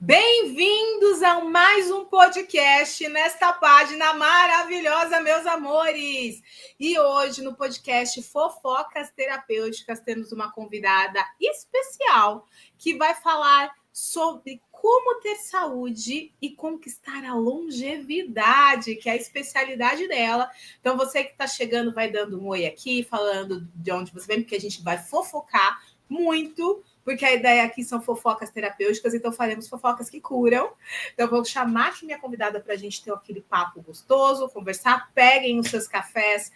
Bem-vindos a mais um podcast nesta página maravilhosa, meus amores! E hoje, no podcast Fofocas Terapêuticas, temos uma convidada especial que vai falar sobre como ter saúde e conquistar a longevidade, que é a especialidade dela. Então, você que está chegando, vai dando um oi aqui, falando de onde você vem, porque a gente vai fofocar muito, porque a ideia aqui são fofocas terapêuticas, então faremos fofocas que curam. Então, vou chamar aqui minha convidada para a gente ter aquele papo gostoso, conversar. Peguem os seus cafés,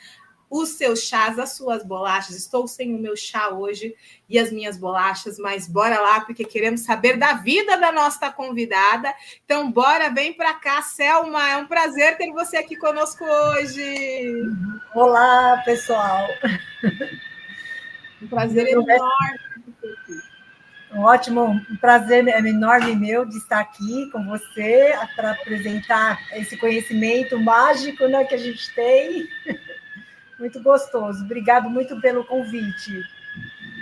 os seus chás, as suas bolachas. Estou sem o meu chá hoje e as minhas bolachas, mas bora lá, porque queremos saber da vida da nossa convidada. Então, bora, vem para cá, Selma. É um prazer ter você aqui conosco hoje. Olá, pessoal. Um prazer enorme. Um prazer enorme meu de estar aqui com você para apresentar esse conhecimento mágico, né, que a gente tem. Muito gostoso. Obrigado muito pelo convite.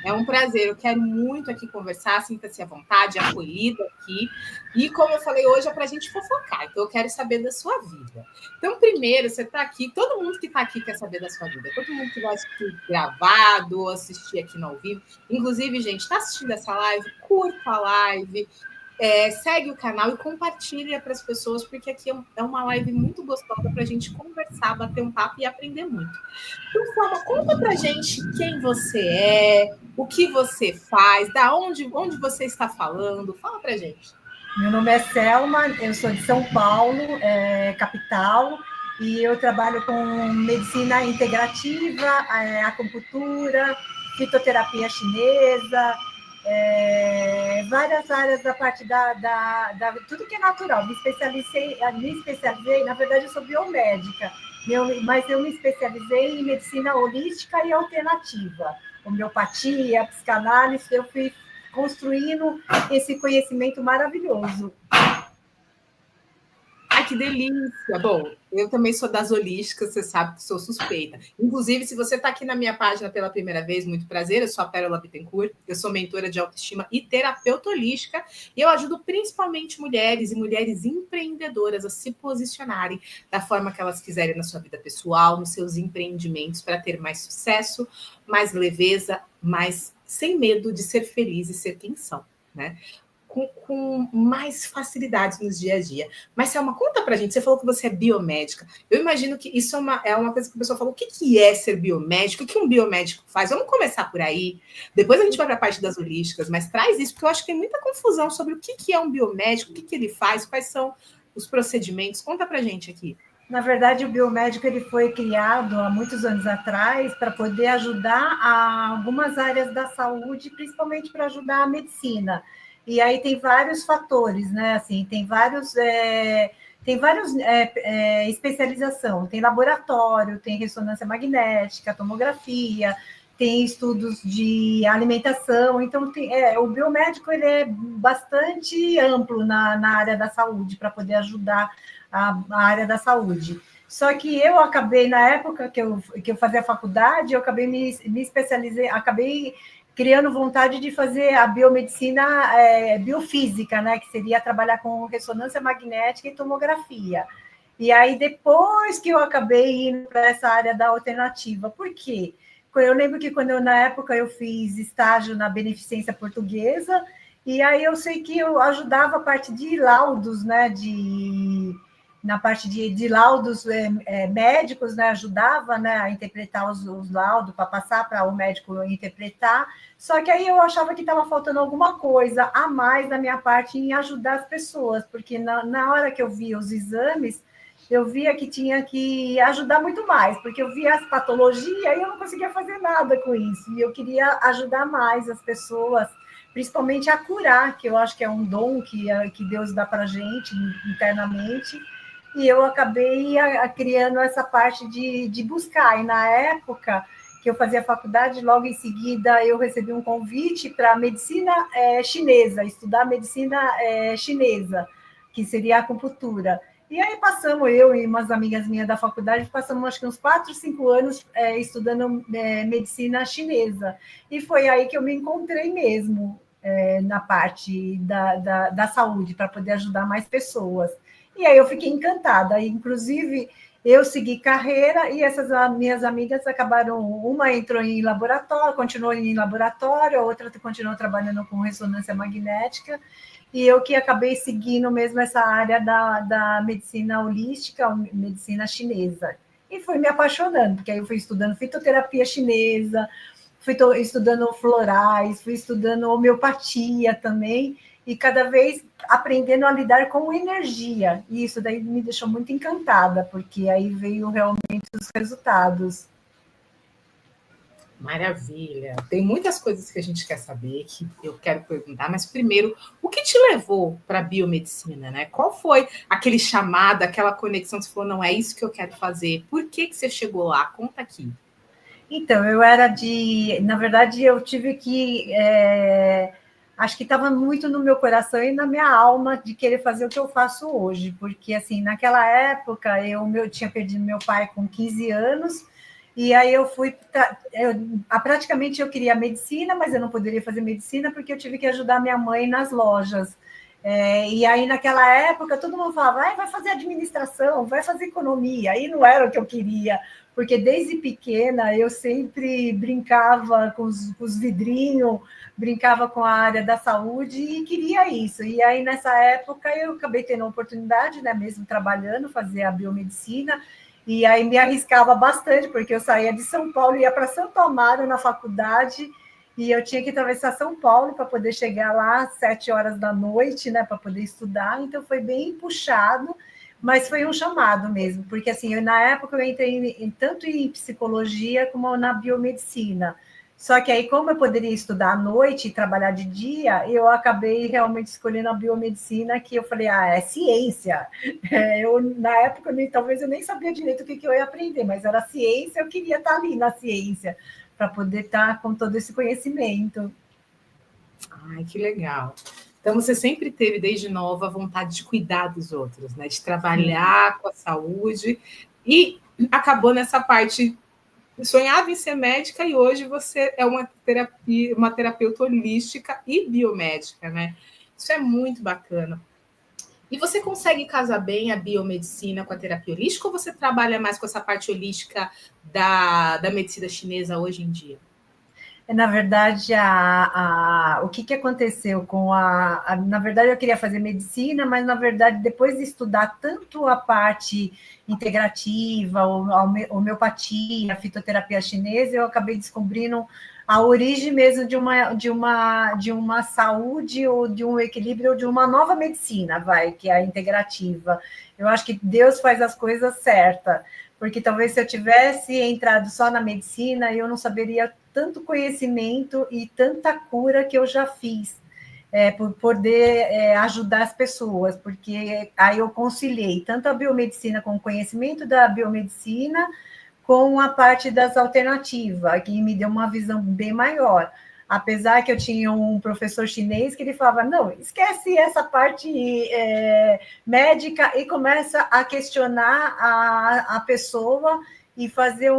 É um prazer, eu quero muito aqui conversar, sinta-se à vontade, acolhida aqui. E como eu falei, hoje é para a gente fofocar, então eu quero saber da sua vida. Então, primeiro, você está aqui, todo mundo que está aqui quer saber da sua vida, todo mundo que vai assistir gravado ou assistir aqui no ao vivo. Inclusive, gente, está assistindo essa live? Curta a live, segue o canal e compartilha para as pessoas, porque aqui é uma live muito gostosa para a gente conversar, bater um papo e aprender muito. Então, Selma, conta para a gente quem você é, o que você faz, da onde você está falando. Fala para a gente. Meu nome é Selma, eu sou de São Paulo, capital, e eu trabalho com medicina integrativa, acupuntura, fitoterapia chinesa, várias áreas da parte da tudo que é natural. Me especializei, na verdade, eu sou biomédica, mas eu me especializei em medicina holística e alternativa, homeopatia, psicanálise. Eu fui construindo esse conhecimento maravilhoso. Ai, que delícia! Bom, eu também sou das holísticas, você sabe que sou suspeita. Inclusive, se você está aqui na minha página pela primeira vez, muito prazer, eu sou a Pérola Bittencourt, eu sou mentora de autoestima e terapeuta holística, e eu ajudo principalmente mulheres e mulheres empreendedoras a se posicionarem da forma que elas quiserem na sua vida pessoal, nos seus empreendimentos, para ter mais sucesso, mais leveza, mais sem medo de ser feliz e ser quem são, né? Com mais facilidades nos dia a dia. Mas, Selma, conta pra gente, você falou que você é biomédica. Eu imagino que isso é uma coisa que o pessoal falou, o que é ser biomédico? O que um biomédico faz? Vamos começar por aí. Depois a gente vai para a parte das holísticas, mas traz isso, porque eu acho que tem muita confusão sobre o que é um biomédico, o que ele faz, quais são os procedimentos. Conta pra gente aqui. Na verdade, o biomédico ele foi criado há muitos anos atrás para poder ajudar a algumas áreas da saúde, principalmente para ajudar a medicina. E aí tem vários fatores, né? Assim, tem vários especialização. Tem laboratório, tem ressonância magnética, tomografia, tem estudos de alimentação. Então, o biomédico ele é bastante amplo na área da saúde para poder ajudar a área da saúde. Só que eu acabei, na época que eu fazia faculdade, eu acabei me especializei, acabei criando vontade de fazer a biomedicina biofísica, né? Que seria trabalhar com ressonância magnética e tomografia. E aí, depois que eu acabei indo para essa área da alternativa, por quê? Eu lembro que na época eu fiz estágio na Beneficência Portuguesa, e aí eu sei que eu ajudava a parte de laudos, né? Na parte de laudos médicos, né, ajudava, né, a interpretar os laudos para passar para o médico interpretar. Só que aí eu achava que estava faltando alguma coisa a mais da minha parte em ajudar as pessoas, porque na hora que eu via os exames, eu via que tinha que ajudar muito mais, porque eu via as patologias e eu não conseguia fazer nada com isso. E eu queria ajudar mais as pessoas, principalmente a curar, que eu acho que é um dom que Deus dá para a gente internamente. E eu acabei criando essa parte de buscar. E na época que eu fazia faculdade, logo em seguida eu recebi um convite para medicina chinesa, estudar medicina chinesa, que seria a acupuntura. E aí eu e umas amigas minhas da faculdade, passamos acho que uns 4, 5 anos estudando medicina chinesa. E foi aí que eu me encontrei mesmo. na parte da saúde, para poder ajudar mais pessoas. E aí eu fiquei encantada. Inclusive, eu segui carreira e essas minhas amigas acabaram, uma entrou em laboratório, continuou em laboratório, a outra continuou trabalhando com ressonância magnética, e eu que acabei seguindo mesmo essa área da medicina holística, medicina chinesa. E fui me apaixonando, porque aí eu fui estudando fitoterapia chinesa, fui estudando florais, fui estudando homeopatia também, e cada vez aprendendo a lidar com energia. E isso daí me deixou muito encantada, porque aí veio realmente os resultados. Maravilha. Tem muitas coisas que a gente quer saber, que eu quero perguntar, mas primeiro, o que te levou para a biomedicina, né? Qual foi aquele chamado, aquela conexão que você falou, não, é isso que eu quero fazer? Por que você chegou lá? Conta aqui. Então, na verdade, eu tive que, acho que estava muito no meu coração e na minha alma de querer fazer o que eu faço hoje, porque, assim, naquela época, eu tinha perdido meu pai com 15 anos, e aí praticamente eu queria medicina, mas eu não poderia fazer medicina porque eu tive que ajudar minha mãe nas lojas. E aí, naquela época, todo mundo falava, vai fazer administração, vai fazer economia, aí não era o que eu queria, porque desde pequena eu sempre brincava com os vidrinhos, brincava com a área da saúde e queria isso. E aí, nessa época, eu acabei tendo a oportunidade, né, mesmo trabalhando, fazer a biomedicina, e aí me arriscava bastante, porque eu saía de São Paulo, ia para Santo Amaro na faculdade, e eu tinha que atravessar São Paulo para poder chegar lá às 7 horas da noite, né, para poder estudar, então foi bem puxado, mas foi um chamado mesmo, porque assim, na época eu entrei tanto em psicologia como na biomedicina. Só que aí, como eu poderia estudar à noite e trabalhar de dia, eu acabei realmente escolhendo a biomedicina, que eu falei, é ciência. Na época, talvez eu nem sabia direito o que eu ia aprender, mas era ciência, eu queria estar ali na ciência, para poder estar com todo esse conhecimento. Ai, que legal. Então, você sempre teve, desde nova, a vontade de cuidar dos outros, né? De trabalhar com a saúde, e acabou nessa parte. Sonhava em ser médica e hoje você é uma terapeuta holística e biomédica, né? Isso é muito bacana. E você consegue casar bem a biomedicina com a terapia holística ou você trabalha mais com essa parte holística da medicina chinesa hoje em dia? Na verdade, o que aconteceu na verdade, eu queria fazer medicina, mas, na verdade, depois de estudar tanto a parte integrativa, a homeopatia, a fitoterapia chinesa, eu acabei descobrindo a origem mesmo de uma saúde, ou de um equilíbrio, ou de uma nova medicina, que é a integrativa. Eu acho que Deus faz as coisas certas, porque talvez se eu tivesse entrado só na medicina, eu não saberia tanto conhecimento e tanta cura que eu já fiz, por poder ajudar as pessoas, porque aí eu conciliei tanto a biomedicina com o conhecimento da biomedicina, com a parte das alternativas, que me deu uma visão bem maior. Apesar que eu tinha um professor chinês que ele falava, não, esquece essa parte médica e começa a questionar a pessoa e fazer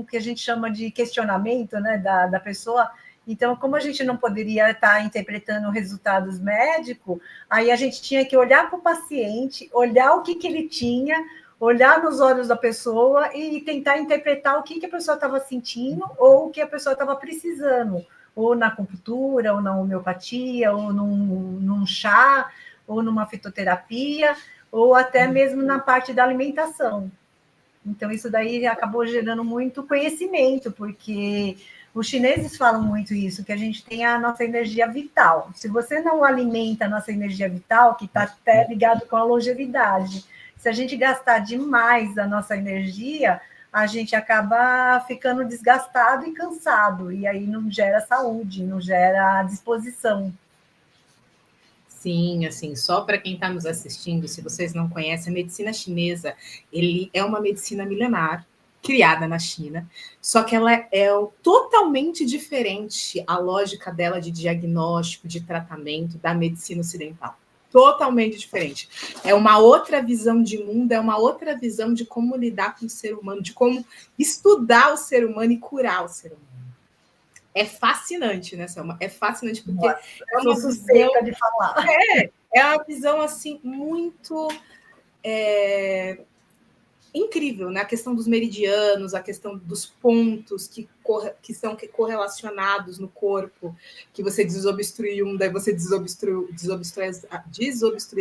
que a gente chama de questionamento, né, da pessoa. Então, como a gente não poderia estar interpretando resultados médicos, aí a gente tinha que olhar para o paciente, olhar o que ele tinha, olhar nos olhos da pessoa e tentar interpretar o que a pessoa estava sentindo ou o que a pessoa estava precisando, ou na acupuntura, ou na homeopatia, ou num chá, ou numa fitoterapia, ou até mesmo na parte da alimentação. Então, isso daí acabou gerando muito conhecimento, porque os chineses falam muito isso, que a gente tem a nossa energia vital. Se você não alimenta a nossa energia vital, que está até ligado com a longevidade, se a gente gastar demais a nossa energia, a gente acaba ficando desgastado e cansado, e aí não gera saúde, não gera disposição. Sim, assim, só para quem está nos assistindo, se vocês não conhecem, a medicina chinesa, ele é uma medicina milenar, criada na China, só que ela é totalmente diferente, a lógica dela de diagnóstico, de tratamento da medicina ocidental. Totalmente diferente. É uma outra visão de mundo, é uma outra visão de como lidar com o ser humano, de como estudar o ser humano e curar o ser humano. é fascinante, né, Selma? É fascinante porque Nossa, é eu sou uma visão, suspeita de falar. é uma visão assim muito incrível, né? A questão dos meridianos, a questão dos pontos que são correlacionados no corpo, que você desobstrui um, daí você desobstrui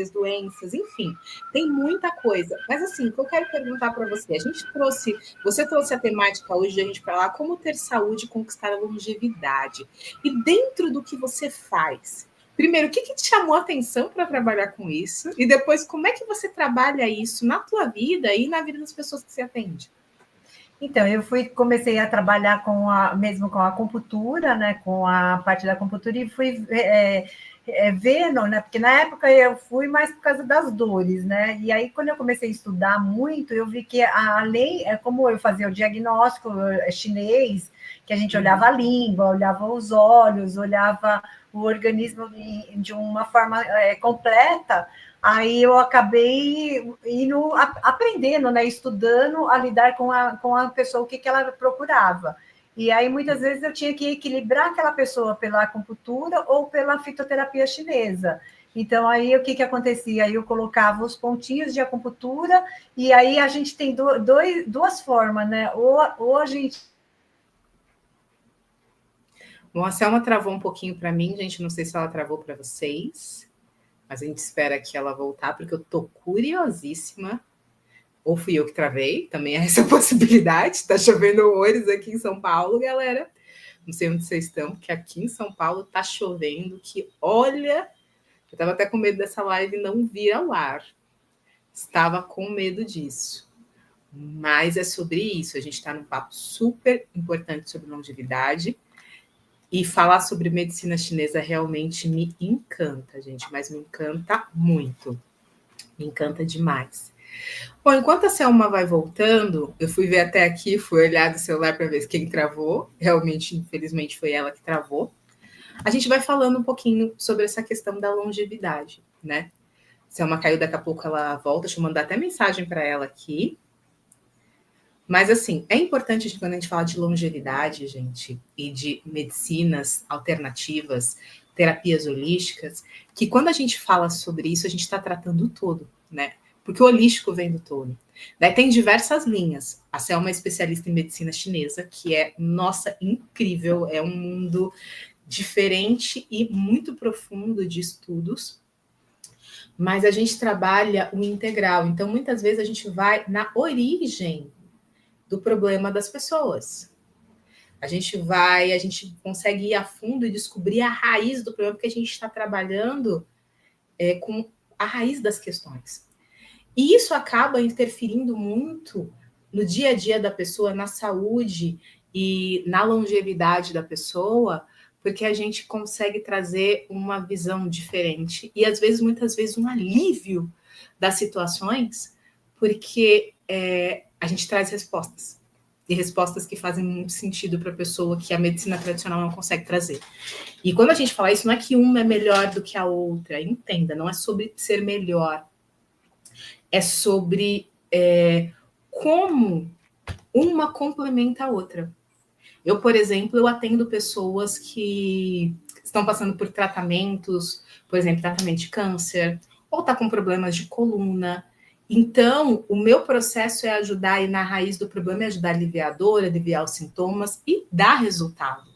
as doenças, enfim, tem muita coisa. Mas assim, o que eu quero perguntar para você, você trouxe a temática hoje de a gente falar como ter saúde e conquistar a longevidade. E dentro do que você faz, primeiro, o que te chamou a atenção para trabalhar com isso? E depois, como é que você trabalha isso na tua vida e na vida das pessoas que você atende? Então, comecei a trabalhar mesmo com a acupuntura, né, com a parte da acupuntura, e fui vendo, né, porque na época eu fui mais por causa das dores, né, e aí quando eu comecei a estudar muito, eu vi que além, como eu fazia o diagnóstico chinês, que a gente olhava a língua, olhava os olhos, olhava o organismo de uma forma completa. Aí eu acabei aprendendo, né, estudando a lidar com a pessoa, o que ela procurava. E aí, muitas vezes, eu tinha que equilibrar aquela pessoa pela acupuntura ou pela fitoterapia chinesa. Então, aí, o que acontecia? Aí eu colocava os pontinhos de acupuntura, e aí a gente tem duas formas, né? Ou a gente... Bom, a Selma travou um pouquinho para mim, gente, não sei se ela travou para vocês, mas a gente espera que ela voltar, porque eu tô curiosíssima. Ou fui eu que travei, também é essa possibilidade. Tá chovendo horrores aqui em São Paulo, galera. Não sei onde vocês estão, porque aqui em São Paulo tá chovendo, que olha, eu tava até com medo dessa live não vir ao ar. Estava com medo disso. Mas é sobre isso, a gente está num papo super importante sobre longevidade. E falar sobre medicina chinesa realmente me encanta, gente, mas me encanta muito. Me encanta demais. Bom, enquanto a Selma vai voltando, eu fui ver até aqui, fui olhar do celular para ver quem travou. Realmente, infelizmente, foi ela que travou. A gente vai falando um pouquinho sobre essa questão da longevidade, né? Selma caiu, daqui a pouco ela volta. Deixa eu mandar até mensagem para ela aqui. Mas, assim, é importante quando a gente fala de longevidade, gente, e de medicinas alternativas, terapias holísticas, que quando a gente fala sobre isso, a gente está tratando o todo, né? Porque o holístico vem do todo. Daí tem diversas linhas. A Selma é especialista em medicina chinesa, que é, nossa, incrível, é um mundo diferente e muito profundo de estudos, mas a gente trabalha o integral. Então, muitas vezes, a gente vai na origem do problema das pessoas. A gente consegue ir a fundo e descobrir a raiz do problema, porque a gente está trabalhando com a raiz das questões. E isso acaba interferindo muito no dia a dia da pessoa, na saúde e na longevidade da pessoa, porque a gente consegue trazer uma visão diferente e, às vezes, muitas vezes, um alívio das situações, porque a gente traz respostas. E respostas que fazem muito sentido para a pessoa que a medicina tradicional não consegue trazer. E quando a gente fala isso, não é que uma é melhor do que a outra, entenda, não é sobre ser melhor, é sobre como uma complementa a outra. Eu, por exemplo, eu atendo pessoas que estão passando por tratamentos, por exemplo, tratamento de câncer, ou está com problemas de coluna. Então, o meu processo é ajudar a ir na raiz do problema, é ajudar a aliviar a dor, aliviar os sintomas e dar resultado.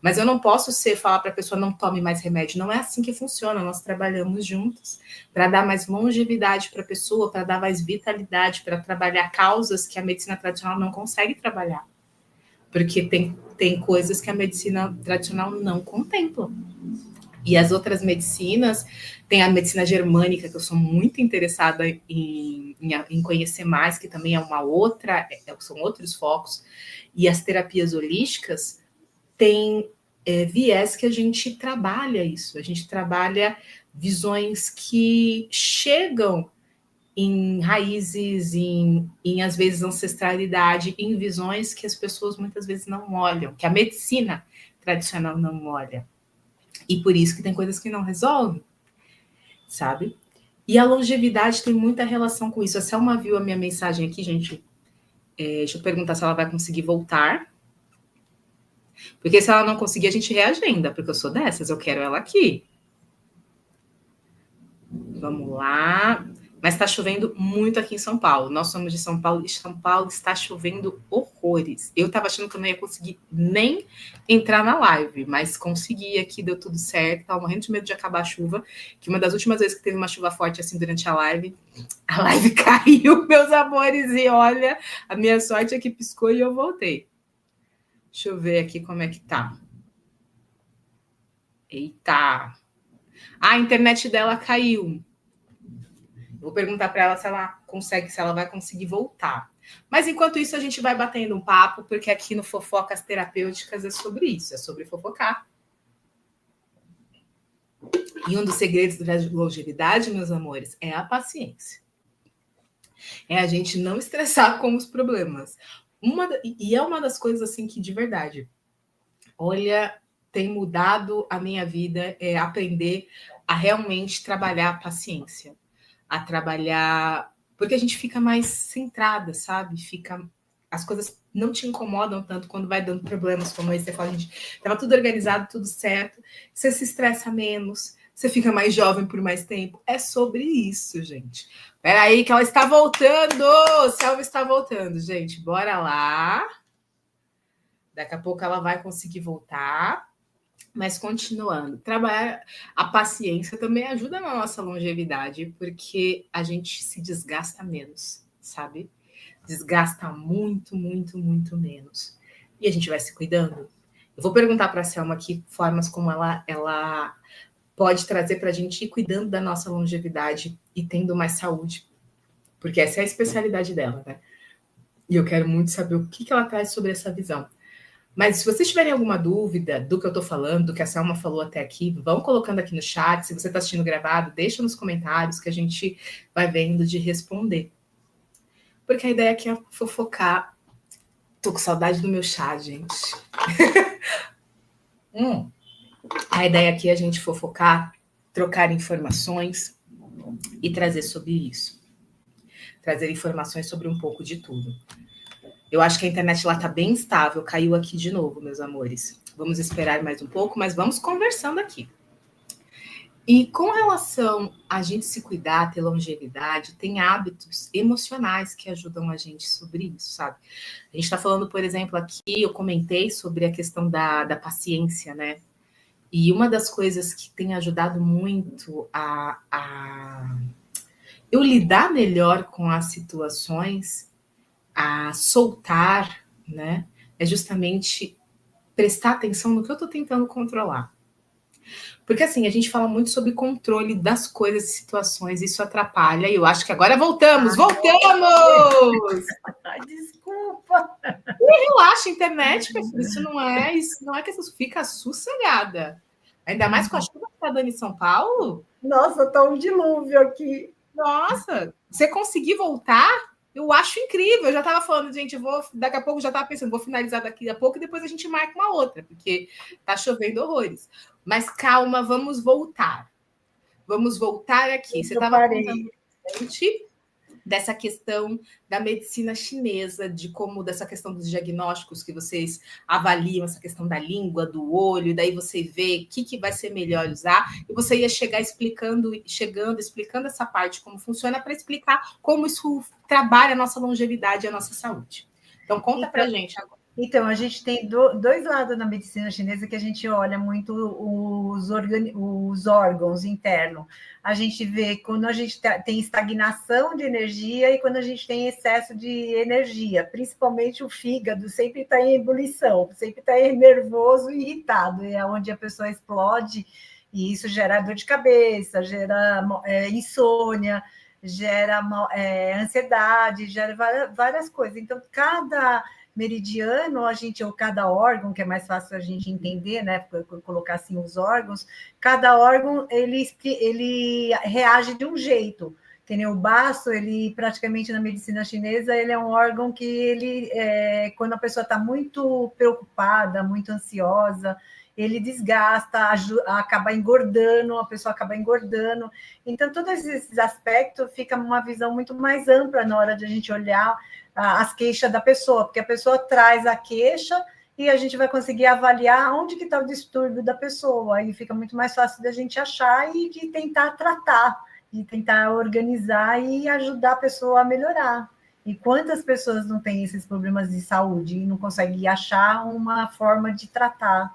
Mas eu não posso falar para a pessoa não tome mais remédio. Não é assim que funciona. Nós trabalhamos juntos para dar mais longevidade para a pessoa, para dar mais vitalidade, para trabalhar causas que a medicina tradicional não consegue trabalhar. Porque tem coisas que a medicina tradicional não contempla. E as outras medicinas, tem a medicina germânica, que eu sou muito interessada em conhecer mais, que também é uma outra, são outros focos. E as terapias holísticas tem viés que a gente trabalha isso. A gente trabalha visões que chegam em raízes, às vezes, ancestralidade, em visões que as pessoas muitas vezes não olham, que a medicina tradicional não olha. E por isso que tem coisas que não resolvem, sabe? E a longevidade tem muita relação com isso. A Selma viu a minha mensagem aqui, gente. Deixa eu perguntar se ela vai conseguir voltar. Porque se ela não conseguir, a gente reagenda, porque eu sou dessas, eu quero ela aqui. Vamos lá. Mas está chovendo muito aqui em São Paulo. Nós somos de São Paulo e São Paulo está chovendo horrores. Eu estava achando que eu não ia conseguir nem entrar na live, mas consegui aqui, deu tudo certo. Estava morrendo de medo de acabar a chuva, que uma das últimas vezes que teve uma chuva forte assim durante a live caiu, meus amores, e olha, a minha sorte é que piscou e eu voltei. Deixa eu ver aqui como é que tá. Eita! A internet dela caiu. Vou perguntar para ela se ela vai conseguir voltar. Mas enquanto isso, a gente vai batendo um papo, porque aqui no Fofocas Terapêuticas é sobre isso, é sobre fofocar. E um dos segredos da longevidade, meus amores, é a paciência. É a gente não estressar com os problemas. E é uma das coisas assim que, de verdade, olha, tem mudado a minha vida, é aprender a realmente trabalhar a paciência. A trabalhar, porque a gente fica mais centrada, sabe? As coisas não te incomodam tanto quando vai dando problemas como esse. Você fala, gente, estava tudo organizado, tudo certo. Você se estressa menos, você fica mais jovem por mais tempo. É sobre isso, gente. Peraí, que ela está voltando! Selva está voltando, gente. Bora lá. Daqui a pouco ela vai conseguir voltar. Mas continuando, trabalhar a paciência também ajuda na nossa longevidade, porque a gente se desgasta menos, sabe? Desgasta muito, muito, muito menos. E a gente vai se cuidando. Eu vou perguntar para a Selma aqui formas como ela pode trazer para a gente ir cuidando da nossa longevidade e tendo mais saúde, porque essa é a especialidade dela, né? E eu quero muito saber o que ela traz sobre essa visão. Mas se vocês tiverem alguma dúvida do que eu estou falando, do que a Selma falou até aqui, vão colocando aqui no chat. Se você está assistindo gravado, deixa nos comentários que a gente vai vendo de responder. Porque a ideia aqui é fofocar. Tô com saudade do meu chá, gente. A ideia aqui é a gente fofocar, trocar informações e trazer sobre isso. Trazer informações sobre um pouco de tudo. Eu acho que a internet lá tá bem estável. Caiu aqui de novo, meus amores. Vamos esperar mais um pouco, mas vamos conversando aqui. E com relação a gente se cuidar, ter longevidade, tem hábitos emocionais que ajudam a gente sobre isso, sabe? A gente está falando, por exemplo, aqui, eu comentei sobre a questão da paciência, né? E uma das coisas que tem ajudado muito a eu lidar melhor com as situações, a soltar, né? É justamente prestar atenção no que eu estou tentando controlar. Porque assim, a gente fala muito sobre controle das coisas e situações, isso atrapalha, e eu acho que agora voltamos! Voltamos! Desculpa! Relaxa, internet, isso não é que você fica sossegada. Ainda mais com a chuva que está dando em São Paulo. Nossa, tá um dilúvio aqui. Nossa, você conseguir voltar, eu acho incrível. Eu já estava falando, gente, daqui a pouco já estava pensando, vou finalizar daqui a pouco e depois a gente marca uma outra, porque tá chovendo horrores. Mas calma, vamos voltar. Vamos voltar aqui. Você estava contando gente dessa questão da medicina chinesa, de como dessa questão dos diagnósticos que vocês avaliam, essa questão da língua, do olho, daí você vê o que vai ser melhor usar, e você ia explicando essa parte, como funciona, para explicar como isso trabalha a nossa longevidade e a nossa saúde. Então, conta pra gente agora. Então, a gente tem dois lados na medicina chinesa que a gente olha muito os órgãos internos. A gente vê quando a gente tem estagnação de energia e quando a gente tem excesso de energia. Principalmente o fígado sempre está em ebulição, sempre está nervoso e irritado. É onde a pessoa explode e isso gera dor de cabeça, gera insônia, gera ansiedade, gera várias coisas. Então, cada meridiano, ou cada órgão, que é mais fácil a gente entender, né? Colocar assim os órgãos, cada órgão ele reage de um jeito. Que nem o baço, ele praticamente na medicina chinesa, ele é um órgão que quando a pessoa está muito preocupada, muito ansiosa, ele desgasta, acaba engordando, a pessoa acaba engordando. Então, todos esses aspectos fica uma visão muito mais ampla na hora de a gente olhar as queixas da pessoa, porque a pessoa traz a queixa e a gente vai conseguir avaliar onde que está o distúrbio da pessoa, aí fica muito mais fácil da gente achar e de tentar tratar, e tentar organizar e ajudar a pessoa a melhorar. E quantas pessoas não têm esses problemas de saúde e não conseguem achar uma forma de tratar?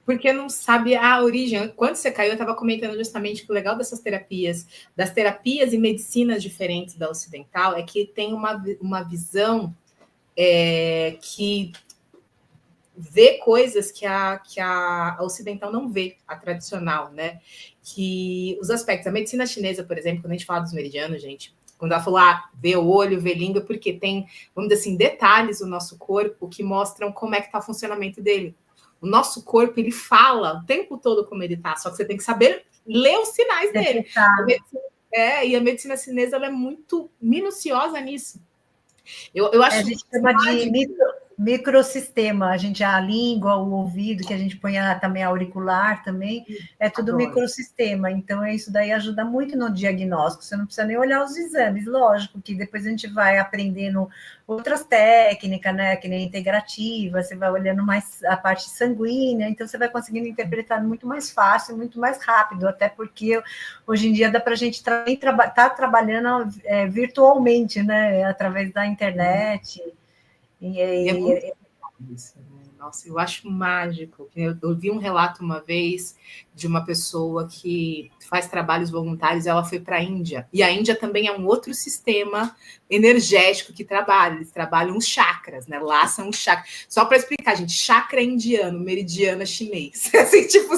Porque não sabe a origem. Quando você caiu, eu estava comentando justamente que o legal dessas terapias, das terapias e medicinas diferentes da ocidental, é que tem uma visão que vê coisas que a ocidental não vê, a tradicional, né? Que os aspectos, a medicina chinesa, por exemplo, quando a gente fala dos meridianos, gente, quando ela falou, vê o olho, vê língua, porque tem, vamos dizer assim, detalhes do nosso corpo que mostram como é que está o funcionamento dele. O nosso corpo, ele fala o tempo todo como ele está, só que você tem que saber ler os sinais dele. E a medicina chinesa, ela é muito minuciosa nisso. Eu acho a gente chama de microsistema, a língua, o ouvido, que a gente põe também auricular também, é tudo microsistema, então isso daí ajuda muito no diagnóstico, você não precisa nem olhar os exames, lógico que depois a gente vai aprendendo outras técnicas, né, que nem integrativa, você vai olhando mais a parte sanguínea, então você vai conseguindo interpretar muito mais fácil, muito mais rápido, até porque hoje em dia dá para a gente estar trabalhando virtualmente, né, através da internet. Isso, né? Nossa, eu acho mágico. Eu vi um relato uma vez de uma pessoa que faz trabalhos voluntários, ela foi para a Índia. E a Índia também é um outro sistema energético que trabalha. Eles trabalham os chakras, né? Lá são os chakras. Só para explicar, gente, chakra é indiano, meridiano é chinês. Assim, tipo,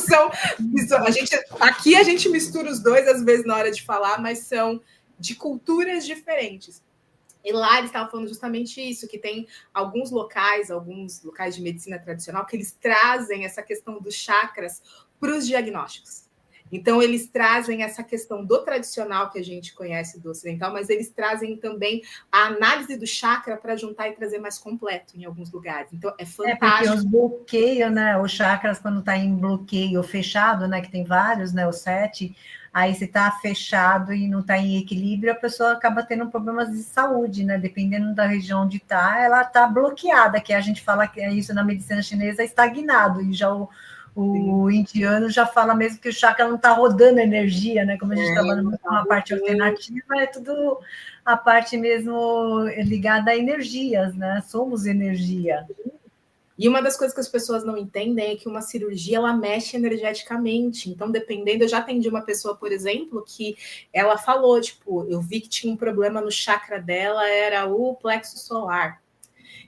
aqui a gente mistura os dois, às vezes, na hora de falar, mas são de culturas diferentes. E lá eles estavam falando justamente isso, que tem alguns locais de medicina tradicional, que eles trazem essa questão dos chakras para os diagnósticos. Então, eles trazem essa questão do tradicional que a gente conhece do ocidental, mas eles trazem também a análise do chakra para juntar e trazer mais completo em alguns lugares. Então, é fantástico. Porque os bloqueios, né? Os chakras, quando está em bloqueio fechado, né? Que tem vários, né? Os 7... Aí, se está fechado e não está em equilíbrio, a pessoa acaba tendo problemas de saúde, né? Dependendo da região onde está, ela está bloqueada, que a gente fala que é isso na medicina chinesa, estagnado, e já o indiano já fala mesmo que o chakra não está rodando energia, né? Como a gente trabalha muito com a parte alternativa, é tudo a parte mesmo ligada a energias, né? Somos energia. E uma das coisas que as pessoas não entendem é que uma cirurgia, ela mexe energeticamente. Então, dependendo... Eu já atendi uma pessoa, por exemplo, que ela falou, tipo, eu vi que tinha um problema no chakra dela, era o plexo solar.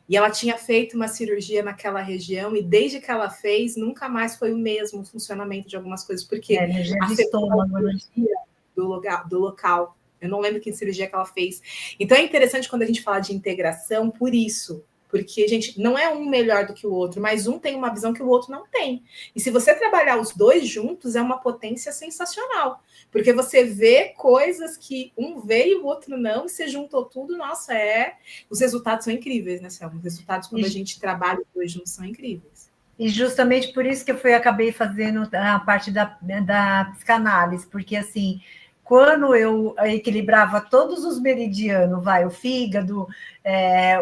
E ela tinha feito uma cirurgia naquela região e desde que ela fez, nunca mais foi o mesmo funcionamento de algumas coisas, porque afetou a energia do local. Eu não lembro que cirurgia que ela fez. Então, é interessante quando a gente fala de integração por isso. Porque, gente, não é um melhor do que o outro, mas um tem uma visão que o outro não tem. E se você trabalhar os dois juntos, é uma potência sensacional. Porque você vê coisas que um vê e o outro não, e você juntou tudo, nossa, os resultados são incríveis, né, Selma? Os resultados, quando a gente trabalha os dois juntos, são incríveis. E justamente por isso que acabei fazendo a parte da psicanálise, porque, assim, quando eu equilibrava todos os meridianos, o fígado,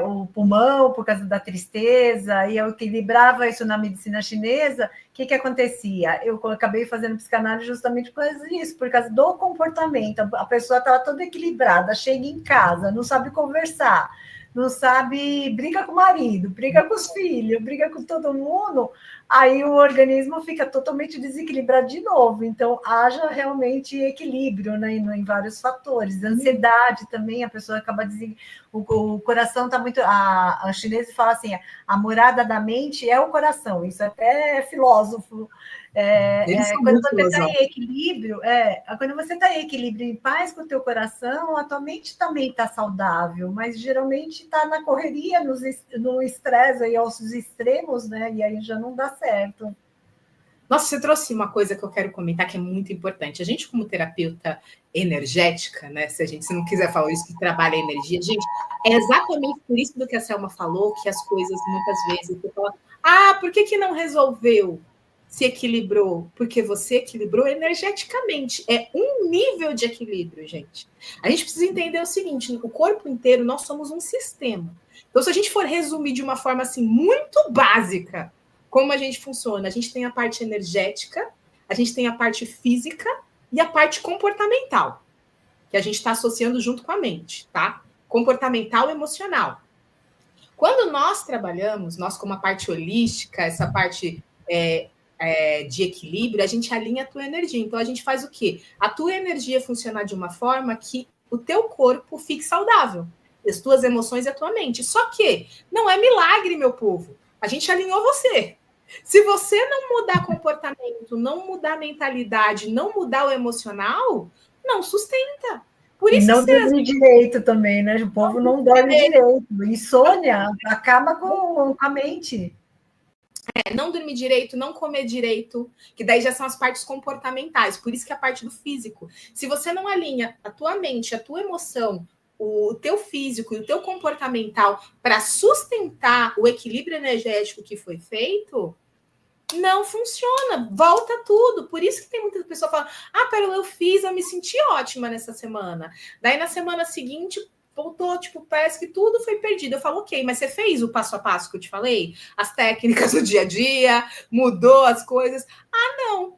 o pulmão, por causa da tristeza, e eu equilibrava isso na medicina chinesa, o que acontecia? Eu acabei fazendo psicanálise justamente por causa disso, por causa do comportamento. A pessoa estava toda equilibrada, chega em casa, não sabe conversar, não sabe, briga com o marido, briga com os filhos, briga com todo mundo, aí o organismo fica totalmente desequilibrado de novo. Então, haja realmente equilíbrio, né, em vários fatores. Ansiedade também, a pessoa acaba o coração está muito... A chinesa fala assim, a morada da mente é o coração, isso até é filósofo. Quando você está em equilíbrio, quando você está em equilíbrio, em paz com o teu coração, a tua mente também está saudável, mas geralmente está na correria, no estresse aí aos extremos, né? E aí já não dá certo. Nossa, você trouxe uma coisa que eu quero comentar que é muito importante. A gente, como terapeuta energética, né? Se não quiser falar isso, que trabalha a energia, gente, é exatamente por isso do que a Selma falou, que as coisas muitas vezes você fala, por que não resolveu? se equilibrou porque você equilibrou energeticamente. É um nível de equilíbrio, gente. A gente precisa entender o seguinte: o corpo inteiro, nós somos um sistema. Então, se a gente for resumir de uma forma assim muito básica como a gente funciona, a gente tem a parte energética, a gente tem a parte física e a parte comportamental, que a gente está associando junto com a mente, tá? Comportamental e emocional. Quando nós trabalhamos, nós como a parte holística, essa parte de equilíbrio, a gente alinha a tua energia. Então, a gente faz o quê? A tua energia funcionar de uma forma que o teu corpo fique saudável, as tuas emoções e a tua mente. Só que não é milagre, meu povo. A gente alinhou você. Se você não mudar comportamento, não mudar mentalidade, não mudar o emocional, não sustenta. Por E isso não que você... dorme direito também, né? O povo não dorme direito. Insônia acaba com a mente. Não dormir direito, não comer direito, que daí já são as partes comportamentais, por isso que é a parte do físico. Se você não alinha a tua mente, a tua emoção, o teu físico e o teu comportamental para sustentar o equilíbrio energético que foi feito, não funciona, volta tudo. Por isso que tem muita pessoa falando: ah, Pérola, eu fiz, eu me senti ótima nessa semana. Daí na semana seguinte voltou, tipo, parece que tudo foi perdido. Eu falo, ok, mas você fez o passo a passo que eu te falei? As técnicas do dia a dia, mudou as coisas? Ah, não.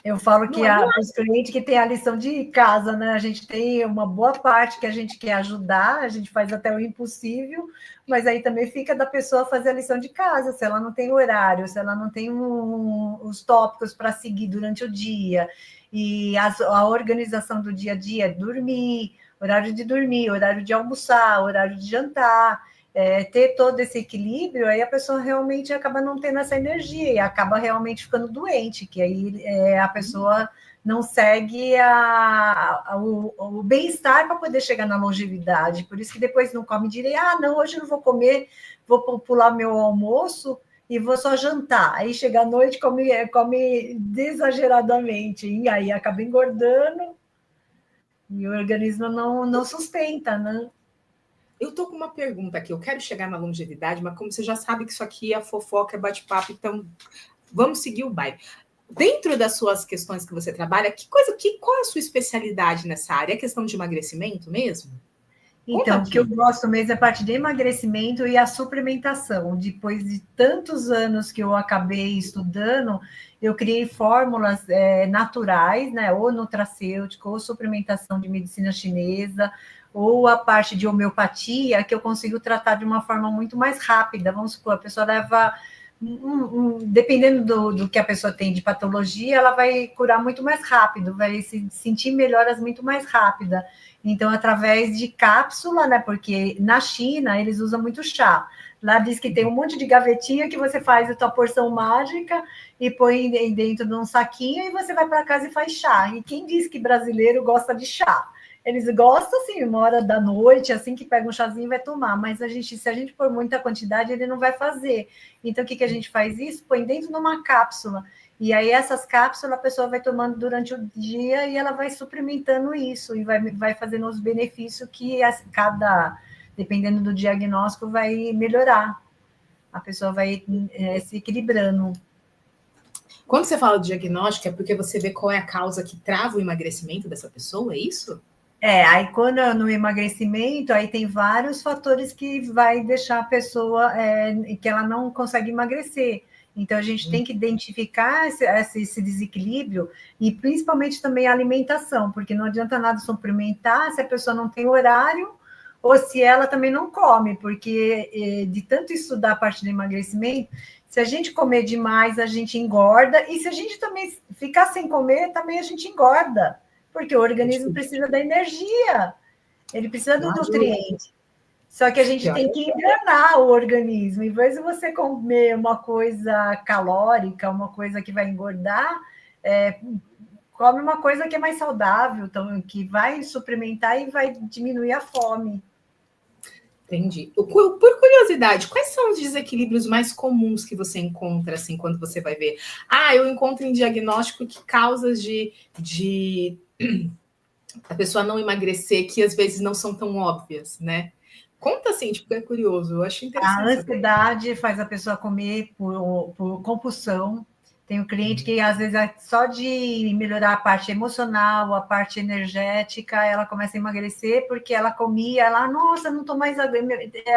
Eu falo que os clientes que têm a lição de casa, né? A gente tem uma boa parte que a gente quer ajudar, a gente faz até o impossível, mas aí também fica da pessoa fazer a lição de casa, se ela não tem horário, se ela não tem os tópicos para seguir durante o dia, e a organização do dia a dia, dormir, horário de almoçar, horário de jantar, ter todo esse equilíbrio, aí a pessoa realmente acaba não tendo essa energia e acaba realmente ficando doente, que aí a pessoa não segue o bem-estar para poder chegar na longevidade. Por isso que depois não come direito. Ah, não, hoje eu não vou comer, vou pular meu almoço e vou só jantar. Aí chega à noite, come desageradamente, e aí acaba engordando e o organismo não sustenta, né? Eu tô com uma pergunta aqui. Eu quero chegar na longevidade, mas como você já sabe que isso aqui é fofoca, é bate-papo, então vamos seguir o baile. Dentro das suas questões que você trabalha, qual é a sua especialidade nessa área? É questão de emagrecimento mesmo? Então, o que eu gosto mesmo é a parte de emagrecimento e a suplementação. Depois de tantos anos que eu acabei estudando, eu criei fórmulas naturais, né? Ou nutracêutico, ou suplementação de medicina chinesa, ou a parte de homeopatia, que eu consigo tratar de uma forma muito mais rápida. Vamos supor, a pessoa leva... dependendo do que a pessoa tem de patologia, ela vai curar muito mais rápido, vai se sentir melhoras muito mais rápida. Então, através de cápsula, né? Porque na China eles usam muito chá. Lá diz que tem um monte de gavetinha que você faz a tua porção mágica e põe dentro de um saquinho e você vai para casa e faz chá. E quem diz que brasileiro gosta de chá? Eles gostam, assim, uma hora da noite, assim que pega um chazinho vai tomar, mas se a gente pôr muita quantidade, ele não vai fazer. Então, o que a gente faz isso? Põe dentro de uma cápsula. E aí, essas cápsulas a pessoa vai tomando durante o dia e ela vai suplementando isso e vai fazendo os benefícios que dependendo do diagnóstico, vai melhorar. A pessoa vai se equilibrando. Quando você fala de diagnóstico, é porque você vê qual é a causa que trava o emagrecimento dessa pessoa, é isso? Aí quando no emagrecimento, aí tem vários fatores que vai deixar a pessoa que ela não consegue emagrecer. Então, a gente tem que identificar esse desequilíbrio e principalmente também a alimentação, porque não adianta nada suplementar se a pessoa não tem horário ou se ela também não come, porque de tanto estudar a parte do emagrecimento, se a gente comer demais, a gente engorda, e se a gente também ficar sem comer, também a gente engorda, porque o organismo precisa da energia, ele precisa do nutriente. Só que a gente tem que enganar o organismo. Em vez de você comer uma coisa calórica, uma coisa que vai engordar, come uma coisa que é mais saudável, então, que vai suplementar e vai diminuir a fome. Entendi. Por curiosidade, quais são os desequilíbrios mais comuns que você encontra, assim, quando você vai ver? Ah, eu encontro em diagnóstico que causas de a pessoa não emagrecer, que às vezes não são tão óbvias, né? Conta assim, tipo, é curioso, eu acho interessante. A ansiedade faz a pessoa comer por compulsão. Tenho cliente que, às vezes, só de melhorar a parte emocional, a parte energética, ela começa a emagrecer, porque ela comia, ela, nossa, não estou mais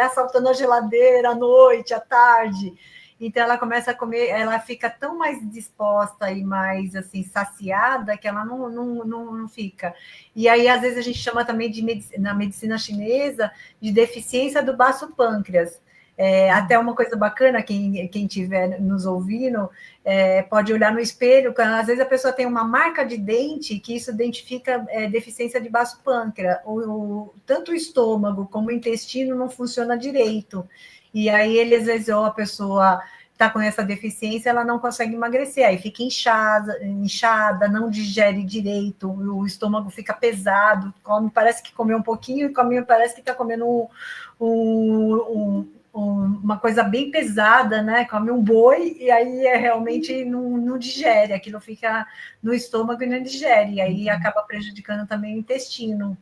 assaltando a geladeira à noite, à tarde. Então, ela começa a comer, ela fica tão mais disposta e mais, assim, saciada, que ela não fica. E aí, às vezes, a gente chama também, na medicina chinesa, de deficiência do baço pâncreas. Até uma coisa bacana, quem estiver nos ouvindo, pode olhar no espelho, às vezes a pessoa tem uma marca de dente, que isso identifica deficiência de baço pâncreas, tanto o estômago como o intestino não funciona direito, e aí ele, às vezes, ou a pessoa está com essa deficiência, ela não consegue emagrecer, aí fica inchada, não digere direito, o estômago fica pesado, parece que comeu um pouquinho, parece que está comendo uma coisa bem pesada, né? Come um boi e aí realmente não digere, aquilo fica no estômago e não digere, e aí acaba prejudicando também o intestino. O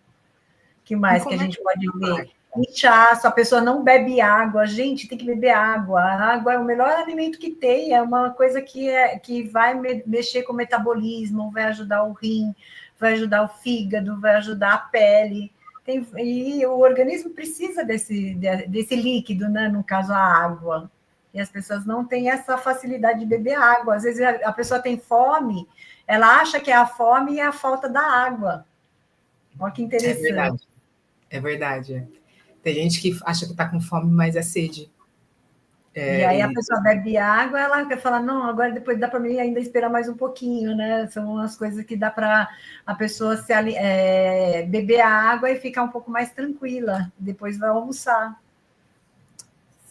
que mais que a gente pode ver? Inchaço, a pessoa não bebe água, gente, tem que beber água. A água é o melhor alimento que tem, é uma coisa que vai mexer com o metabolismo, vai ajudar o rim, vai ajudar o fígado, vai ajudar a pele. E o organismo precisa desse líquido, né? No caso, a água. E as pessoas não têm essa facilidade de beber água. Às vezes a pessoa tem fome, ela acha que é a fome e é a falta da água. Olha que interessante. É verdade. Tem gente que acha que está com fome, mas é sede. E aí a pessoa bebe água, ela quer falar, não, agora depois dá para mim ainda esperar mais um pouquinho, né? São as coisas que dá para a pessoa beber a água e ficar um pouco mais tranquila, depois vai almoçar.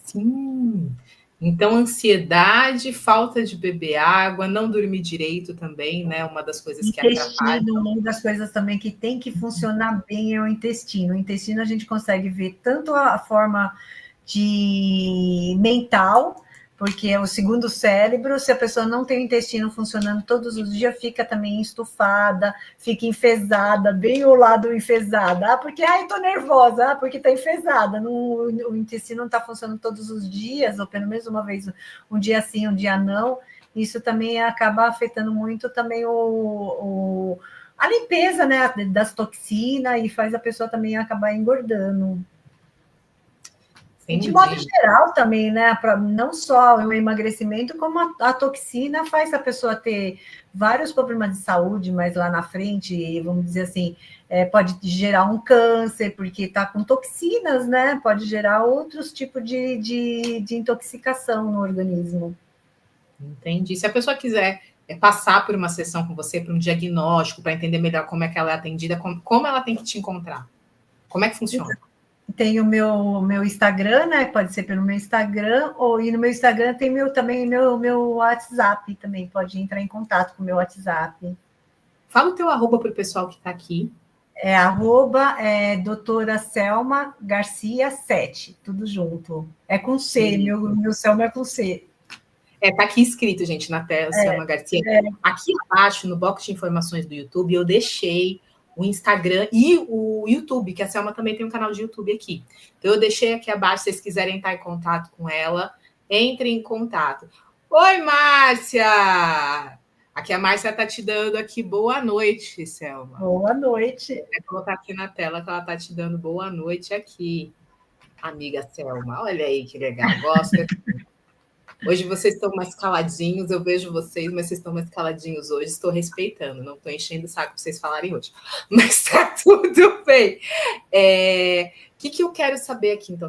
Sim. Então, ansiedade, falta de beber água, não dormir direito também, né? Uma das coisas que atrapalha. Uma das coisas também que tem que funcionar bem é o intestino. O intestino a gente consegue ver tanto a forma de mental, porque é o segundo cérebro, se a pessoa não tem o intestino funcionando todos os dias, fica também estufada, fica enfesada, bem o lado enfesada. Porque, estou nervosa, porque está enfesada. O intestino não está funcionando todos os dias, ou pelo menos uma vez, um dia sim, um dia não. Isso também acaba afetando muito também a limpeza, né, das toxinas, e faz a pessoa também acabar engordando. E de modo geral também, né? Não só o emagrecimento, como a toxina faz a pessoa ter vários problemas de saúde, mas lá na frente, vamos dizer assim, pode gerar um câncer, porque está com toxinas, né? Pode gerar outros tipos de intoxicação no organismo. Entendi. Se a pessoa quiser passar por uma sessão com você, por um diagnóstico, para entender melhor como é que ela é atendida, como ela tem que te encontrar? Como é que funciona? Tem o meu Instagram, né? Pode ser pelo meu Instagram, e no meu Instagram tem também meu WhatsApp também, pode entrar em contato com o meu WhatsApp. Fala o teu arroba para o pessoal que está aqui. Arroba doutora Selma Garcia 7, tudo junto. É com C, meu Selma é com C. Tá aqui escrito, gente, na tela, Selma Garcia. Aqui abaixo, no box de informações do YouTube, eu deixei o Instagram e o YouTube, que a Selma também tem um canal de YouTube aqui. Então, eu deixei aqui abaixo, se vocês quiserem estar em contato com ela, entrem em contato. Oi, Márcia! Aqui a Márcia está te dando aqui boa noite, Selma. Boa noite. Vou colocar aqui na tela que ela está te dando boa noite aqui, amiga Selma. Olha aí que legal, gosta. Hoje vocês estão mais caladinhos, eu vejo vocês, mas vocês estão mais caladinhos hoje, estou respeitando, não estou enchendo o saco para vocês falarem hoje, mas tá tudo bem. O que eu quero saber aqui, então,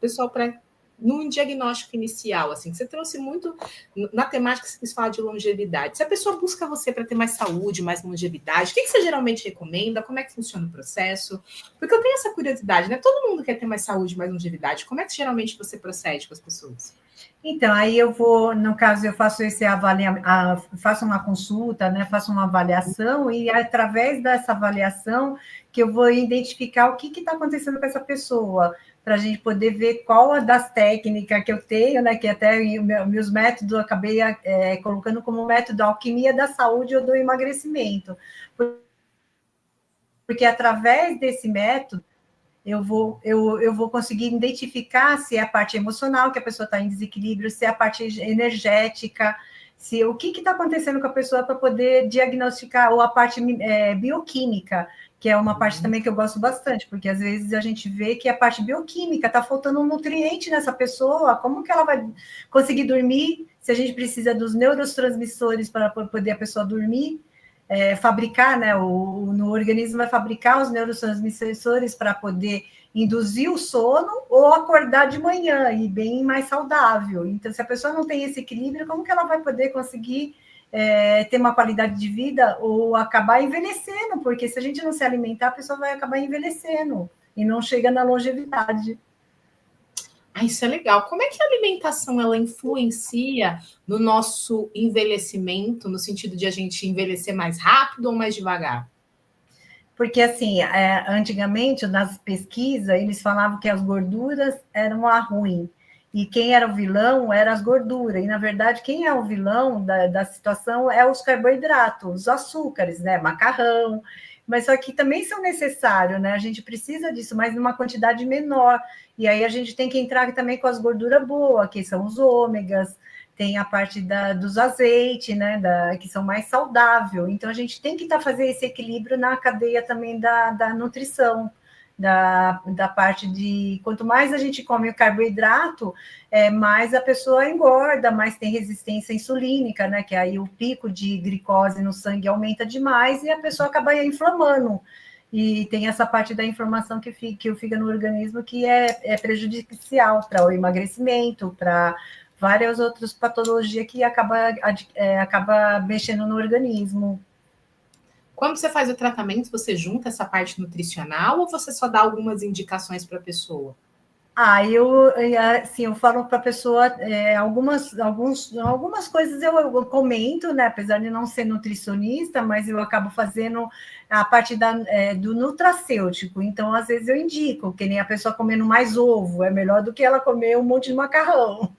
pessoal, num diagnóstico inicial, assim, que você trouxe muito na temática que você quis falar de longevidade. Se a pessoa busca você para ter mais saúde, mais longevidade, o que você geralmente recomenda? Como é que funciona o processo? Porque eu tenho essa curiosidade, né? Todo mundo quer ter mais saúde, mais longevidade. Como é que geralmente você procede com as pessoas? Então, aí eu vou, no caso, eu faço faço uma consulta, né? Faço uma avaliação, e através dessa avaliação que eu vou identificar o que está acontecendo com essa pessoa, para a gente poder ver qual das técnicas que eu tenho, né? Que até meus métodos eu acabei colocando como método alquimia da saúde ou do emagrecimento. Porque através desse método, eu vou conseguir identificar se é a parte emocional, que a pessoa está em desequilíbrio, se é a parte energética, o que está acontecendo com a pessoa para poder diagnosticar, ou a parte bioquímica, que é uma parte também que eu gosto bastante, porque às vezes a gente vê que a parte bioquímica está faltando um nutriente nessa pessoa, como que ela vai conseguir dormir se a gente precisa dos neurotransmissores para poder a pessoa dormir, fabricar, né? No organismo vai fabricar os neurotransmissores para poder induzir o sono ou acordar de manhã e bem mais saudável. Então, se a pessoa não tem esse equilíbrio, como que ela vai poder conseguir ter uma qualidade de vida ou acabar envelhecendo? Porque se a gente não se alimentar, a pessoa vai acabar envelhecendo e não chega na longevidade. Isso é legal. Como é que a alimentação ela influencia no nosso envelhecimento, no sentido de a gente envelhecer mais rápido ou mais devagar? Porque, assim, antigamente, nas pesquisas, eles falavam que as gorduras eram a ruim. E quem era o vilão eram as gorduras. E, na verdade, quem é o vilão da situação é os carboidratos, os açúcares, né? Macarrão. Mas só que também são necessários, né? A gente precisa disso, mas numa quantidade menor. E aí a gente tem que entrar também com as gorduras boas, que são os ômegas, tem a parte dos azeites, né, que são mais saudáveis. Então, a gente tem que fazer esse equilíbrio na cadeia também da nutrição, da parte de... Quanto mais a gente come o carboidrato, mais a pessoa engorda, mais tem resistência insulínica, né, que aí o pico de glicose no sangue aumenta demais e a pessoa acaba inflamando. E tem essa parte da inflamação que fica no organismo que é prejudicial para o emagrecimento, para várias outras patologias que acaba mexendo no organismo. Quando você faz o tratamento, você junta essa parte nutricional ou você só dá algumas indicações para a pessoa? Eu falo para a pessoa, algumas coisas eu comento, né? Apesar de não ser nutricionista, mas eu acabo fazendo a parte do nutracêutico. Então, às vezes, eu indico, que nem a pessoa comendo mais ovo, é melhor do que ela comer um monte de macarrão.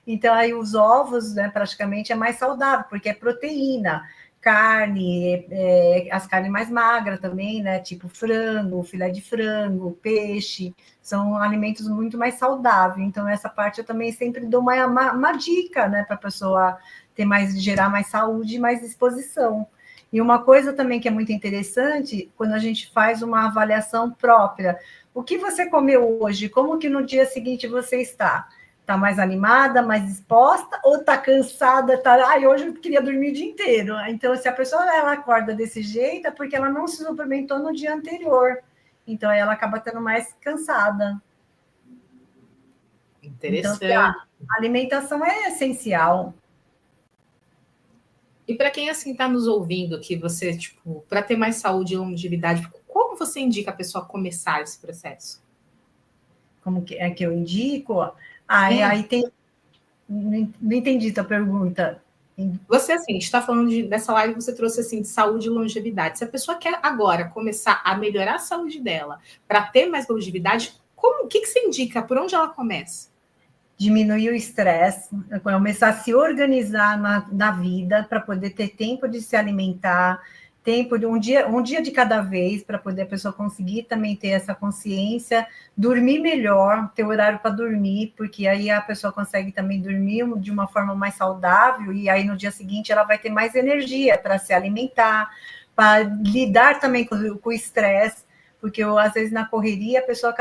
Então, aí os ovos, né, praticamente é mais saudável, porque é proteína, carne, as carnes mais magras também, né, tipo frango, filé de frango, peixe, são alimentos muito mais saudáveis. Então, essa parte eu também sempre dou uma dica, né, para a pessoa gerar mais saúde e mais disposição. E uma coisa também que é muito interessante, quando a gente faz uma avaliação própria, o que você comeu hoje? Como que no dia seguinte você está? Está mais animada, mais disposta, ou está cansada, hoje eu queria dormir o dia inteiro. Então, se a pessoa ela acorda desse jeito, é porque ela não se suplementou no dia anterior. Então, aí ela acaba tendo mais cansada. Interessante. Então, a alimentação é essencial. E para quem assim está nos ouvindo, que você, para ter mais saúde e longevidade, como você indica a pessoa começar esse processo? Como que é que eu indico? Aí tem... Não entendi tua pergunta. Você, assim, está falando dessa live, você trouxe assim de saúde e longevidade. Se a pessoa quer agora começar a melhorar a saúde dela para ter mais longevidade, o que você indica? Por onde ela começa? Diminuir o estresse, começar a se organizar na vida para poder ter tempo de se alimentar, tempo de um dia de cada vez, para poder a pessoa conseguir também ter essa consciência, dormir melhor, ter horário para dormir, porque aí a pessoa consegue também dormir de uma forma mais saudável, e aí no dia seguinte ela vai ter mais energia para se alimentar, para lidar também com o estresse, porque às vezes na correria a pessoa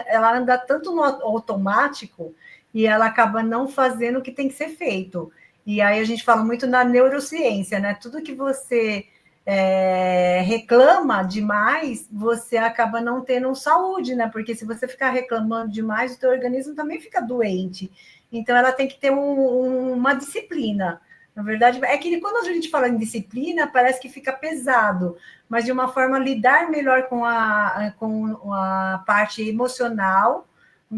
ela anda tanto no automático e ela acaba não fazendo o que tem que ser feito. E aí a gente fala muito na neurociência, né? Tudo que você reclama demais, você acaba não tendo saúde, né? Porque se você ficar reclamando demais, o teu organismo também fica doente. Então, ela tem que ter uma disciplina. Na verdade, é que quando a gente fala em disciplina, parece que fica pesado, mas de uma forma lidar melhor com a parte emocional,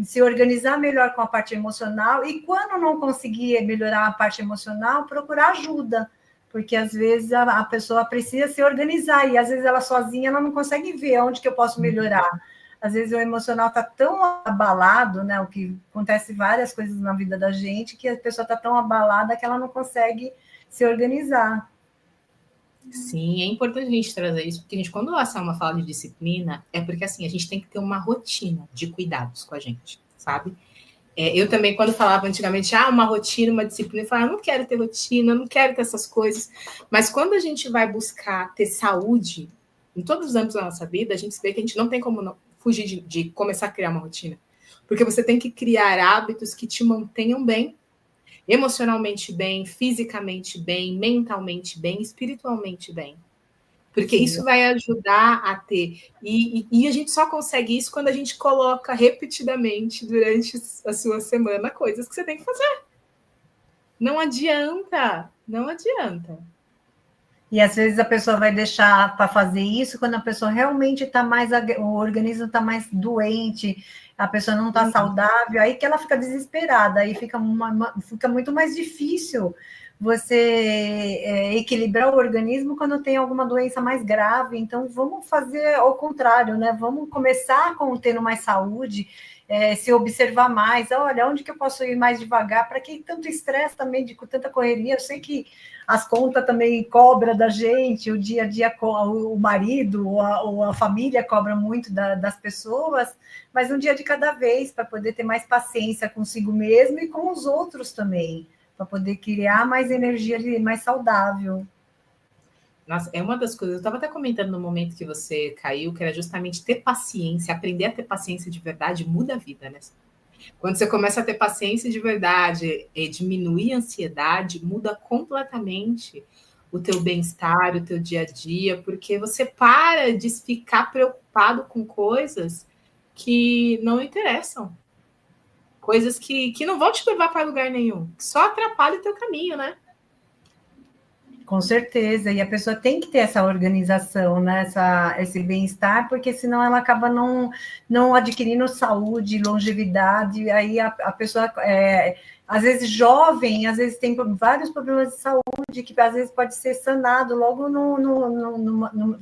se organizar melhor com a parte emocional, e quando não conseguir melhorar a parte emocional, procurar ajuda, porque às vezes a pessoa precisa se organizar, e às vezes ela sozinha ela não consegue ver onde que eu posso melhorar. Às vezes o emocional está tão abalado, né? O que acontece várias coisas na vida da gente, que a pessoa está tão abalada que ela não consegue se organizar. Sim, é importante a gente trazer isso, porque quando a Selma fala de disciplina, é porque assim, a gente tem que ter uma rotina de cuidados com a gente, sabe? Eu também, quando falava antigamente, uma rotina, uma disciplina, eu falava, não quero ter rotina, não quero ter essas coisas. Mas quando a gente vai buscar ter saúde em todos os âmbitos da nossa vida, a gente vê que a gente não tem como não fugir de começar a criar uma rotina. Porque você tem que criar hábitos que te mantenham bem, emocionalmente bem, fisicamente bem, mentalmente bem, espiritualmente bem. Porque isso vai ajudar a ter. E a gente só consegue isso quando a gente coloca repetidamente durante a sua semana coisas que você tem que fazer. Não adianta, não adianta. E às vezes a pessoa vai deixar para fazer isso quando a pessoa realmente está mais, o organismo está mais doente, a pessoa não está saudável, aí que ela fica desesperada, aí fica muito mais difícil você equilibrar o organismo quando tem alguma doença mais grave. Então, vamos fazer ao contrário, né? Vamos começar com tendo mais saúde, se observar mais. Olha, onde que eu posso ir mais devagar? Para que tanto estresse também, com tanta correria? Eu sei que as contas também cobra da gente, o dia a dia, o marido ou a família cobra muito das pessoas, mas um dia de cada vez, para poder ter mais paciência consigo mesmo e com os outros também, para poder criar mais energia mais saudável. Nossa, é uma das coisas, eu estava até comentando no momento que você caiu, que era justamente ter paciência, aprender a ter paciência de verdade muda a vida, né? Quando você começa a ter paciência de verdade e diminuir a ansiedade, muda completamente o teu bem-estar, o teu dia a dia, porque você para de ficar preocupado com coisas que não interessam. Coisas que não vão te levar para lugar nenhum, que só atrapalham o teu caminho, né? Com certeza, e a pessoa tem que ter essa organização, né? Esse bem-estar, porque senão ela acaba não adquirindo saúde, longevidade, aí a pessoa, às vezes jovem, às vezes tem vários problemas de saúde, que às vezes pode ser sanado logo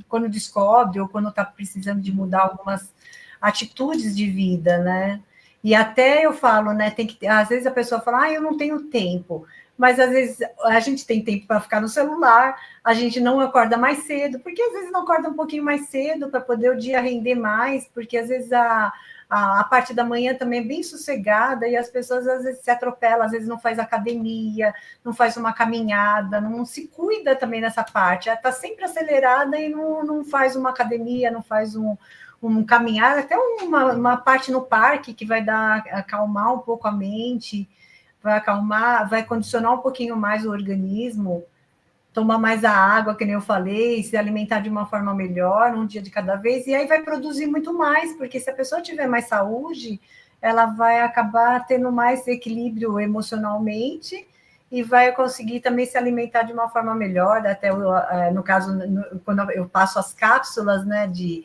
quando descobre, ou quando está precisando de mudar algumas atitudes de vida, né? E até eu falo, né? Às vezes a pessoa fala, eu não tenho tempo. Mas às vezes a gente tem tempo para ficar no celular, a gente não acorda mais cedo, porque às vezes não acorda um pouquinho mais cedo para poder o dia render mais, porque às vezes a parte da manhã também é bem sossegada e as pessoas às vezes se atropelam, às vezes não faz academia, não faz uma caminhada, não se cuida também nessa parte, está sempre acelerada e não faz uma academia, não faz um caminhar, até uma parte no parque que vai acalmar um pouco a mente, vai acalmar, vai condicionar um pouquinho mais o organismo, tomar mais a água, que nem eu falei, se alimentar de uma forma melhor, um dia de cada vez, e aí vai produzir muito mais, porque se a pessoa tiver mais saúde, ela vai acabar tendo mais equilíbrio emocionalmente e vai conseguir também se alimentar de uma forma melhor, até no caso, quando eu passo as cápsulas, né, de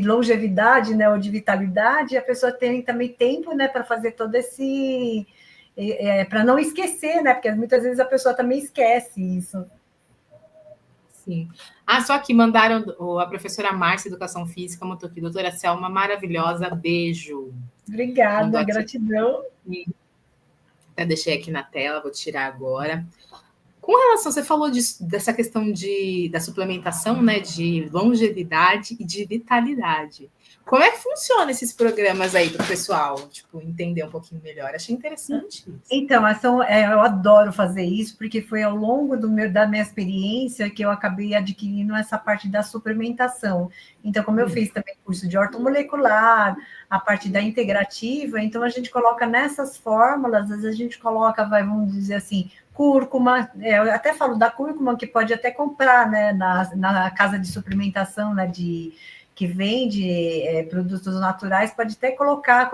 longevidade, né, ou de vitalidade, a pessoa tem também tempo, né, para fazer todo esse... para não esquecer, né, porque muitas vezes a pessoa também esquece isso. Sim. Só que mandaram a professora Márcia, Educação Física, mandou aqui, doutora Selma, maravilhosa, beijo. Obrigada, gratidão. Até deixei aqui na tela, vou tirar agora. Com relação, você falou dessa questão da suplementação, né, de longevidade e de vitalidade. Como é que funciona esses programas aí para o pessoal, tipo, entender um pouquinho melhor? Achei interessante isso. Então, eu adoro fazer isso, porque foi ao longo da minha experiência que eu acabei adquirindo essa parte da suplementação. Então, como eu fiz também curso de ortomolecular, a parte da integrativa, então a gente coloca nessas fórmulas, às vezes a gente coloca, vamos dizer assim, cúrcuma, eu até falo da cúrcuma, que pode até comprar, né, na casa de suplementação, né, que vende produtos naturais, pode até colocar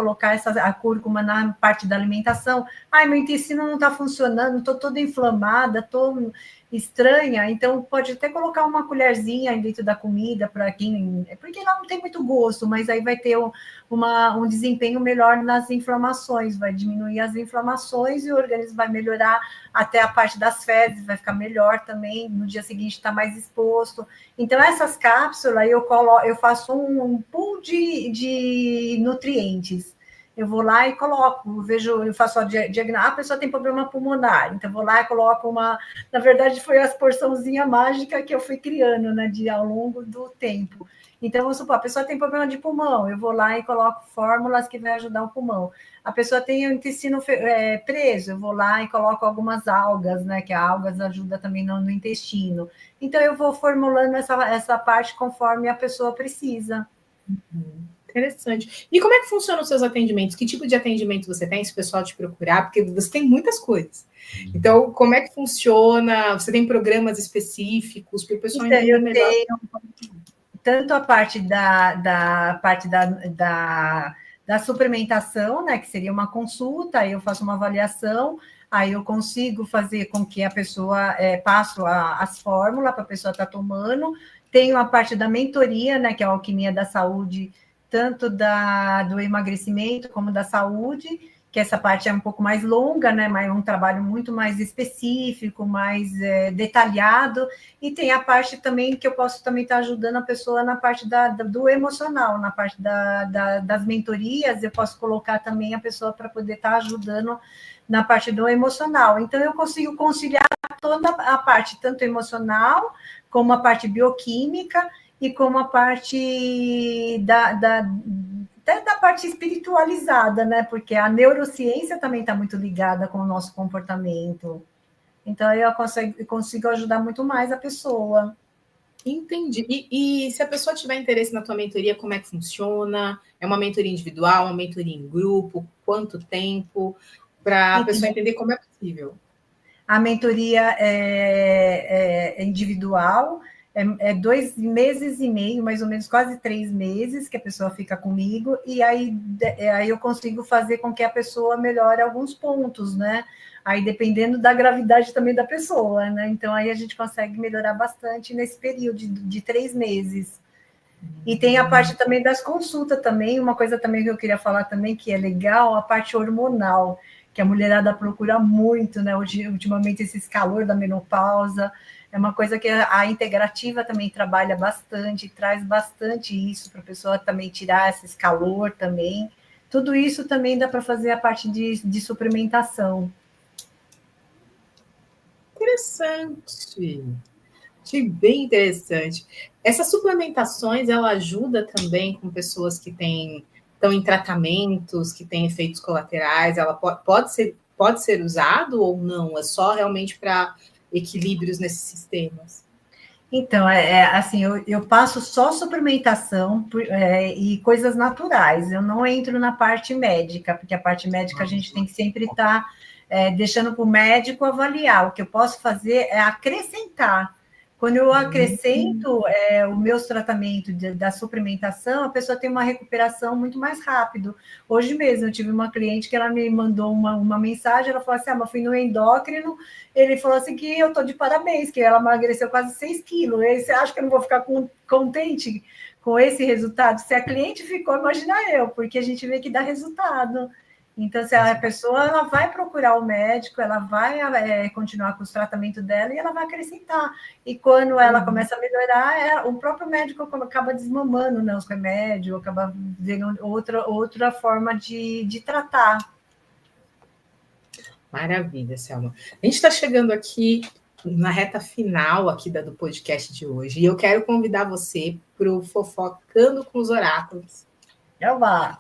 a cúrcuma na parte da alimentação. Meu intestino não está funcionando, estou toda inflamada, estou estranha, então pode até colocar uma colherzinha dentro da comida para quem... Porque ela não tem muito gosto, mas aí vai ter um desempenho melhor nas inflamações, vai diminuir as inflamações e o organismo vai melhorar, até a parte das fezes vai ficar melhor também, no dia seguinte está mais exposto. Então, essas cápsulas, eu faço um pool de nutrientes. eu vou lá e coloco, eu faço a diagnóstico, a pessoa tem problema pulmonar, então eu vou lá e coloco na verdade foi as porçãozinha mágica que eu fui criando, né, ao longo do tempo. Então, vamos supor, a pessoa tem problema de pulmão, eu vou lá e coloco fórmulas que vai ajudar o pulmão. A pessoa tem o intestino preso, eu vou lá e coloco algumas algas, né, que a algas ajuda também no intestino. Então, eu vou formulando essa parte conforme a pessoa precisa. Interessante. E como é que funcionam os seus atendimentos? Que tipo de atendimento você tem, se o pessoal te procurar? Porque você tem muitas coisas. Então, como é que funciona? Você tem programas específicos para o pessoal entender melhor? Tenho tanto a parte da suplementação, né, que seria uma consulta, aí eu faço uma avaliação, aí eu consigo fazer com que a pessoa passo as fórmulas para a pessoa estar tomando. Tenho a parte da mentoria, né, que é a alquimia da saúde, tanto do emagrecimento como da saúde, que essa parte é um pouco mais longa, né, mas é um trabalho muito mais específico, mais detalhado, e tem a parte também que eu posso também estar ajudando a pessoa na parte do emocional, na parte das mentorias, eu posso colocar também a pessoa para poder estar ajudando na parte do emocional. Então, eu consigo conciliar toda a parte, tanto emocional, como a parte bioquímica, e como a parte até da parte espiritualizada, né? Porque a neurociência também está muito ligada com o nosso comportamento. Então, eu consigo ajudar muito mais a pessoa. Entendi. E se a pessoa tiver interesse na tua mentoria, como é que funciona? É uma mentoria individual, uma mentoria em grupo? Quanto tempo? Para a pessoa entender como é possível. A mentoria é individual, é 2 meses e meio, mais ou menos quase 3 meses que a pessoa fica comigo, e aí eu consigo fazer com que a pessoa melhore alguns pontos, né? Aí dependendo da gravidade também da pessoa, né? Então aí a gente consegue melhorar bastante nesse período de 3 meses. E tem a parte também das consultas também, uma coisa também que eu queria falar também, que é legal, a parte hormonal, que a mulherada procura muito, né? Ultimamente, esses calor da menopausa, é uma coisa que a integrativa também trabalha bastante, traz bastante isso para a pessoa também tirar esse calor também. Tudo isso também dá para fazer a parte de suplementação. Interessante. Achei bem interessante. Essas suplementações, ela ajuda também com pessoas que estão em tratamentos, que têm efeitos colaterais, ela pode ser usado ou não? É só realmente para equilíbrios nesses sistemas? Então, assim, eu passo só suplementação e coisas naturais. Eu não entro na parte médica, porque a parte médica a gente tem que sempre estar deixando para o médico avaliar. O que eu posso fazer é acrescentar. Quando eu acrescento os meus tratamentos da suplementação, a pessoa tem uma recuperação muito mais rápido. Hoje mesmo, eu tive uma cliente que ela me mandou uma mensagem, ela falou assim, mas fui no endócrino, ele falou assim que eu estou de parabéns, que ela emagreceu quase 6 quilos. E você acha que eu não vou ficar contente com esse resultado? Se a cliente ficou, imagina eu, porque a gente vê que dá resultado. Então, se a pessoa ela vai procurar o médico, ela vai continuar com os tratamentos dela e ela vai acrescentar. E quando ela começa a melhorar, o próprio médico acaba desmamando, né, os remédios, acaba vendo outra forma de tratar. Maravilha, Selma. A gente está chegando aqui na reta final aqui do podcast de hoje e eu quero convidar você para o Fofocando com os Oráculos. Eu vá.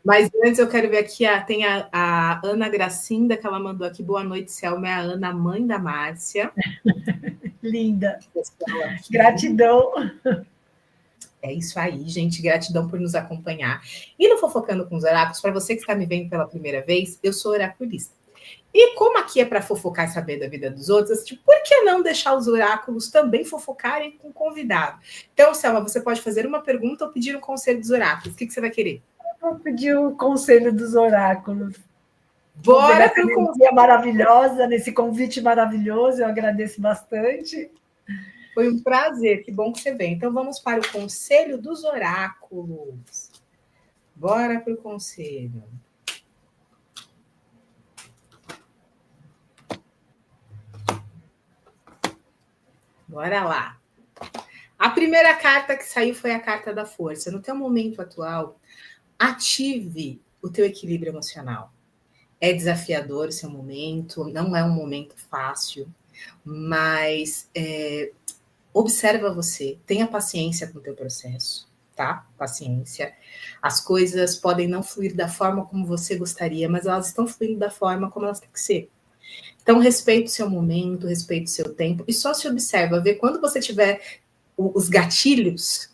Mas antes eu quero ver aqui, tem a Ana Gracinda, que ela mandou aqui, boa noite, Selma, é a Ana, mãe da Márcia. Linda. Gratidão. É isso aí, gente, gratidão por nos acompanhar. E no Fofocando com os Oráculos, para você que está me vendo pela primeira vez, eu sou oraculista. E como aqui é para fofocar e saber da vida dos outros, tipo, por que não deixar os oráculos também fofocarem com o convidado? Então, Selma, você pode fazer uma pergunta ou pedir um conselho dos oráculos. O que você vai querer? Eu vou pedir o conselho dos oráculos. Bora para o conselho maravilhosa, nesse convite maravilhoso, eu agradeço bastante. Foi um prazer, que bom que você veio. Então, vamos para o conselho dos oráculos. Bora para o conselho. Bora lá. A primeira carta que saiu foi a carta da força. No teu momento atual, ative o teu equilíbrio emocional. É desafiador o seu momento, não é um momento fácil, mas observa você, tenha paciência com o teu processo, tá? Paciência. As coisas podem não fluir da forma como você gostaria, mas elas estão fluindo da forma como elas têm que ser. Então, respeite o seu momento, respeite o seu tempo, e só se observa, vê quando você tiver os gatilhos.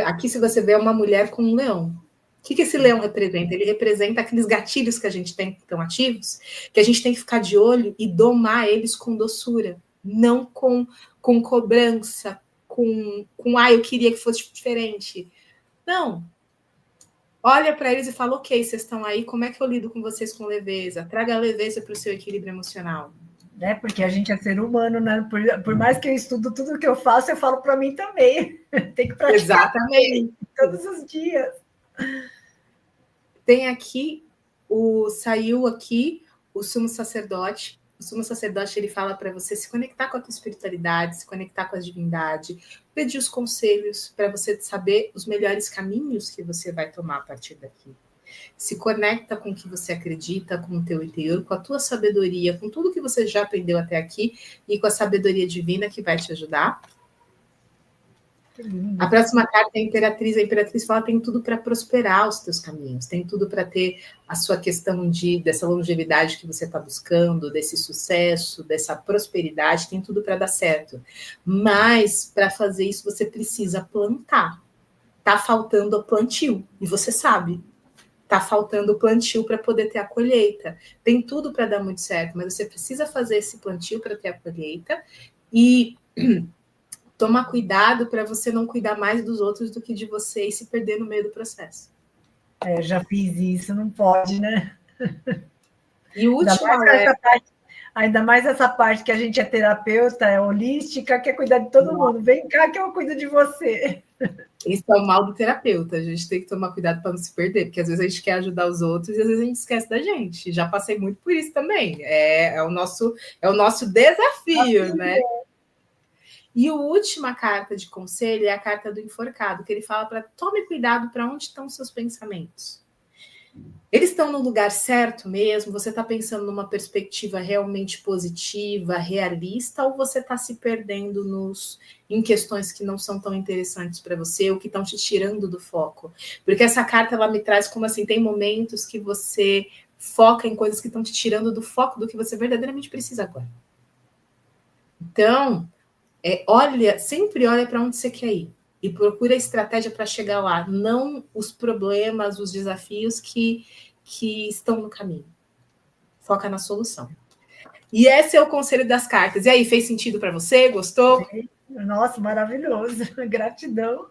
Aqui se você vê uma mulher com um leão. O que esse leão representa? Ele representa aqueles gatilhos que a gente tem que estão ativos, que a gente tem que ficar de olho e domar eles com doçura, não com cobrança, eu queria que fosse diferente. Não. Olha para eles e fala, ok, vocês estão aí, como é que eu lido com vocês com leveza? Traga a leveza para o seu equilíbrio emocional. Né? Porque a gente é ser humano, né? Por mais que eu estudo tudo que eu faço, eu falo para mim também. Tem que praticar. Exatamente. Todos os dias. Tem aqui, saiu aqui o sumo sacerdote. O sumo sacerdote, ele fala para você se conectar com a tua espiritualidade, se conectar com a divindade, pedir os conselhos para você saber os melhores caminhos que você vai tomar a partir daqui. Se conecta com o que você acredita, com o teu interior, com a tua sabedoria, com tudo que você já aprendeu até aqui e com a sabedoria divina que vai te ajudar. A próxima carta é a Imperatriz. A Imperatriz fala que tem tudo para prosperar os teus caminhos, tem tudo para ter a sua questão dessa longevidade que você está buscando, desse sucesso, dessa prosperidade, tem tudo para dar certo. Mas, para fazer isso, você precisa plantar. Está faltando o plantio, e você sabe. Está faltando o plantio para poder ter a colheita. Tem tudo para dar muito certo, mas você precisa fazer esse plantio para ter a colheita e tomar cuidado para você não cuidar mais dos outros do que de você e se perder no meio do processo. Já fiz isso, não pode, né? E o último ainda mais essa parte que a gente é terapeuta, é holística, quer cuidar de todo mundo. Vem cá que eu cuido de você. Esse é o mal do terapeuta. A gente tem que tomar cuidado para não se perder, porque às vezes a gente quer ajudar os outros e às vezes a gente esquece da gente. Já passei muito por isso também. É o nosso desafio, né? E a última carta de conselho é a carta do enforcado, que ele fala para tome cuidado para onde estão seus pensamentos. Eles estão no lugar certo mesmo? Você está pensando numa perspectiva realmente positiva, realista, ou você está se perdendo em questões que não são tão interessantes para você, ou que estão te tirando do foco? Porque essa carta ela me traz como assim, tem momentos que você foca em coisas que estão te tirando do foco do que você verdadeiramente precisa agora. Então, sempre olha para onde você quer ir. E procura a estratégia para chegar lá, não os problemas, os desafios que estão no caminho. Foca na solução. E esse é o conselho das cartas. E aí, fez sentido para você? Gostou? Nossa, maravilhoso. Gratidão.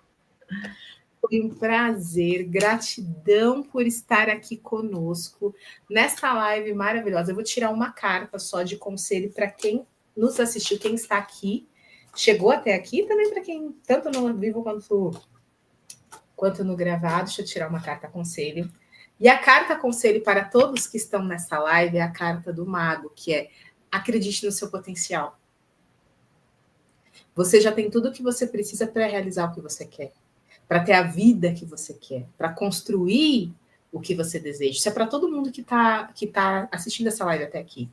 Foi um prazer. Gratidão por estar aqui conosco nesta live maravilhosa. Eu vou tirar uma carta só de conselho para quem nos assistiu, quem está aqui. Chegou até aqui também para quem, tanto no vivo quanto no gravado. Deixa eu tirar uma carta conselho. E a carta conselho para todos que estão nessa live é a carta do mago, que é acredite no seu potencial. Você já tem tudo o que você precisa para realizar o que você quer, para ter a vida que você quer, para construir o que você deseja. Isso é para todo mundo que tá assistindo essa live até aqui.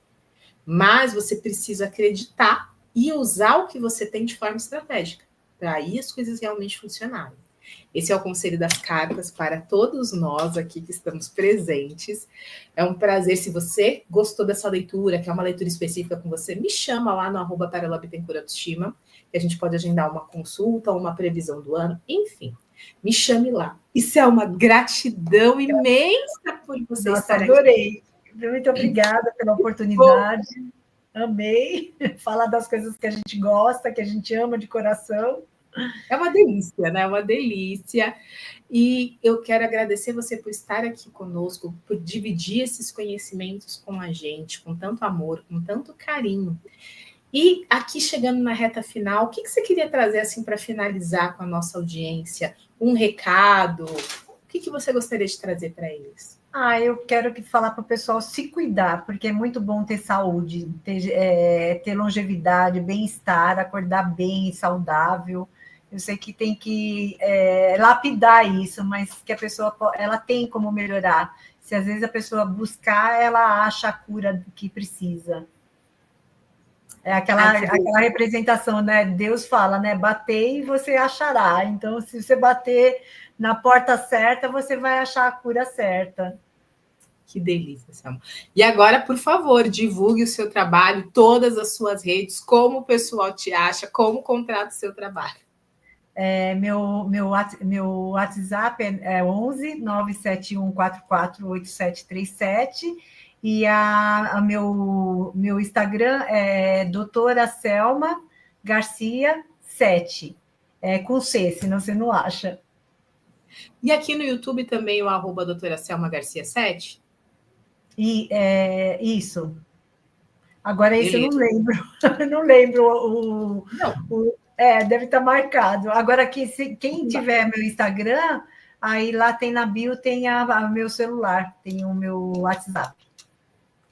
Mas você precisa acreditar e usar o que você tem de forma estratégica, para aí as coisas realmente funcionarem. Esse é o conselho das cartas para todos nós aqui que estamos presentes. É um prazer. Se você gostou dessa leitura, que é uma leitura específica com você, me chama lá no @ParalaBittencourt_Autoestima, que a gente pode agendar uma consulta, uma previsão do ano, enfim. Me chame lá. Isso é uma gratidão imensa por você estar aqui. Adorei. Muito obrigada pela oportunidade. Amei falar das coisas que a gente gosta, que a gente ama de coração. É uma delícia, né? É uma delícia. E eu quero agradecer você por estar aqui conosco, por dividir esses conhecimentos com a gente, com tanto amor, com tanto carinho. E aqui, chegando na reta final, o que você queria trazer assim para finalizar com a nossa audiência? Um recado? O que você gostaria de trazer para eles? Eu quero falar para o pessoal se cuidar, porque é muito bom ter saúde, ter longevidade, bem-estar, acordar bem, saudável. Eu sei que tem que lapidar isso, mas que a pessoa ela tem como melhorar. Se às vezes a pessoa buscar, ela acha a cura que precisa. É aquela representação, né? Deus fala, né? Batei e você achará. Então, se você bater na porta certa, você vai achar a cura certa. Que delícia, Selma. E agora, por favor, divulgue o seu trabalho, todas as suas redes, como o pessoal te acha, como contrata o seu trabalho. Meu WhatsApp é 11 971 44 8737 e meu Instagram é doutora Selma Garcia 7, com C, senão você não acha. E aqui no YouTube também o @ doutora Selma Garcia 7? Isso. Agora esse eu não lembro. Eu não lembro deve estar marcado. Agora, quem tiver meu Instagram, aí lá tem na bio, tem meu celular, tem o meu WhatsApp.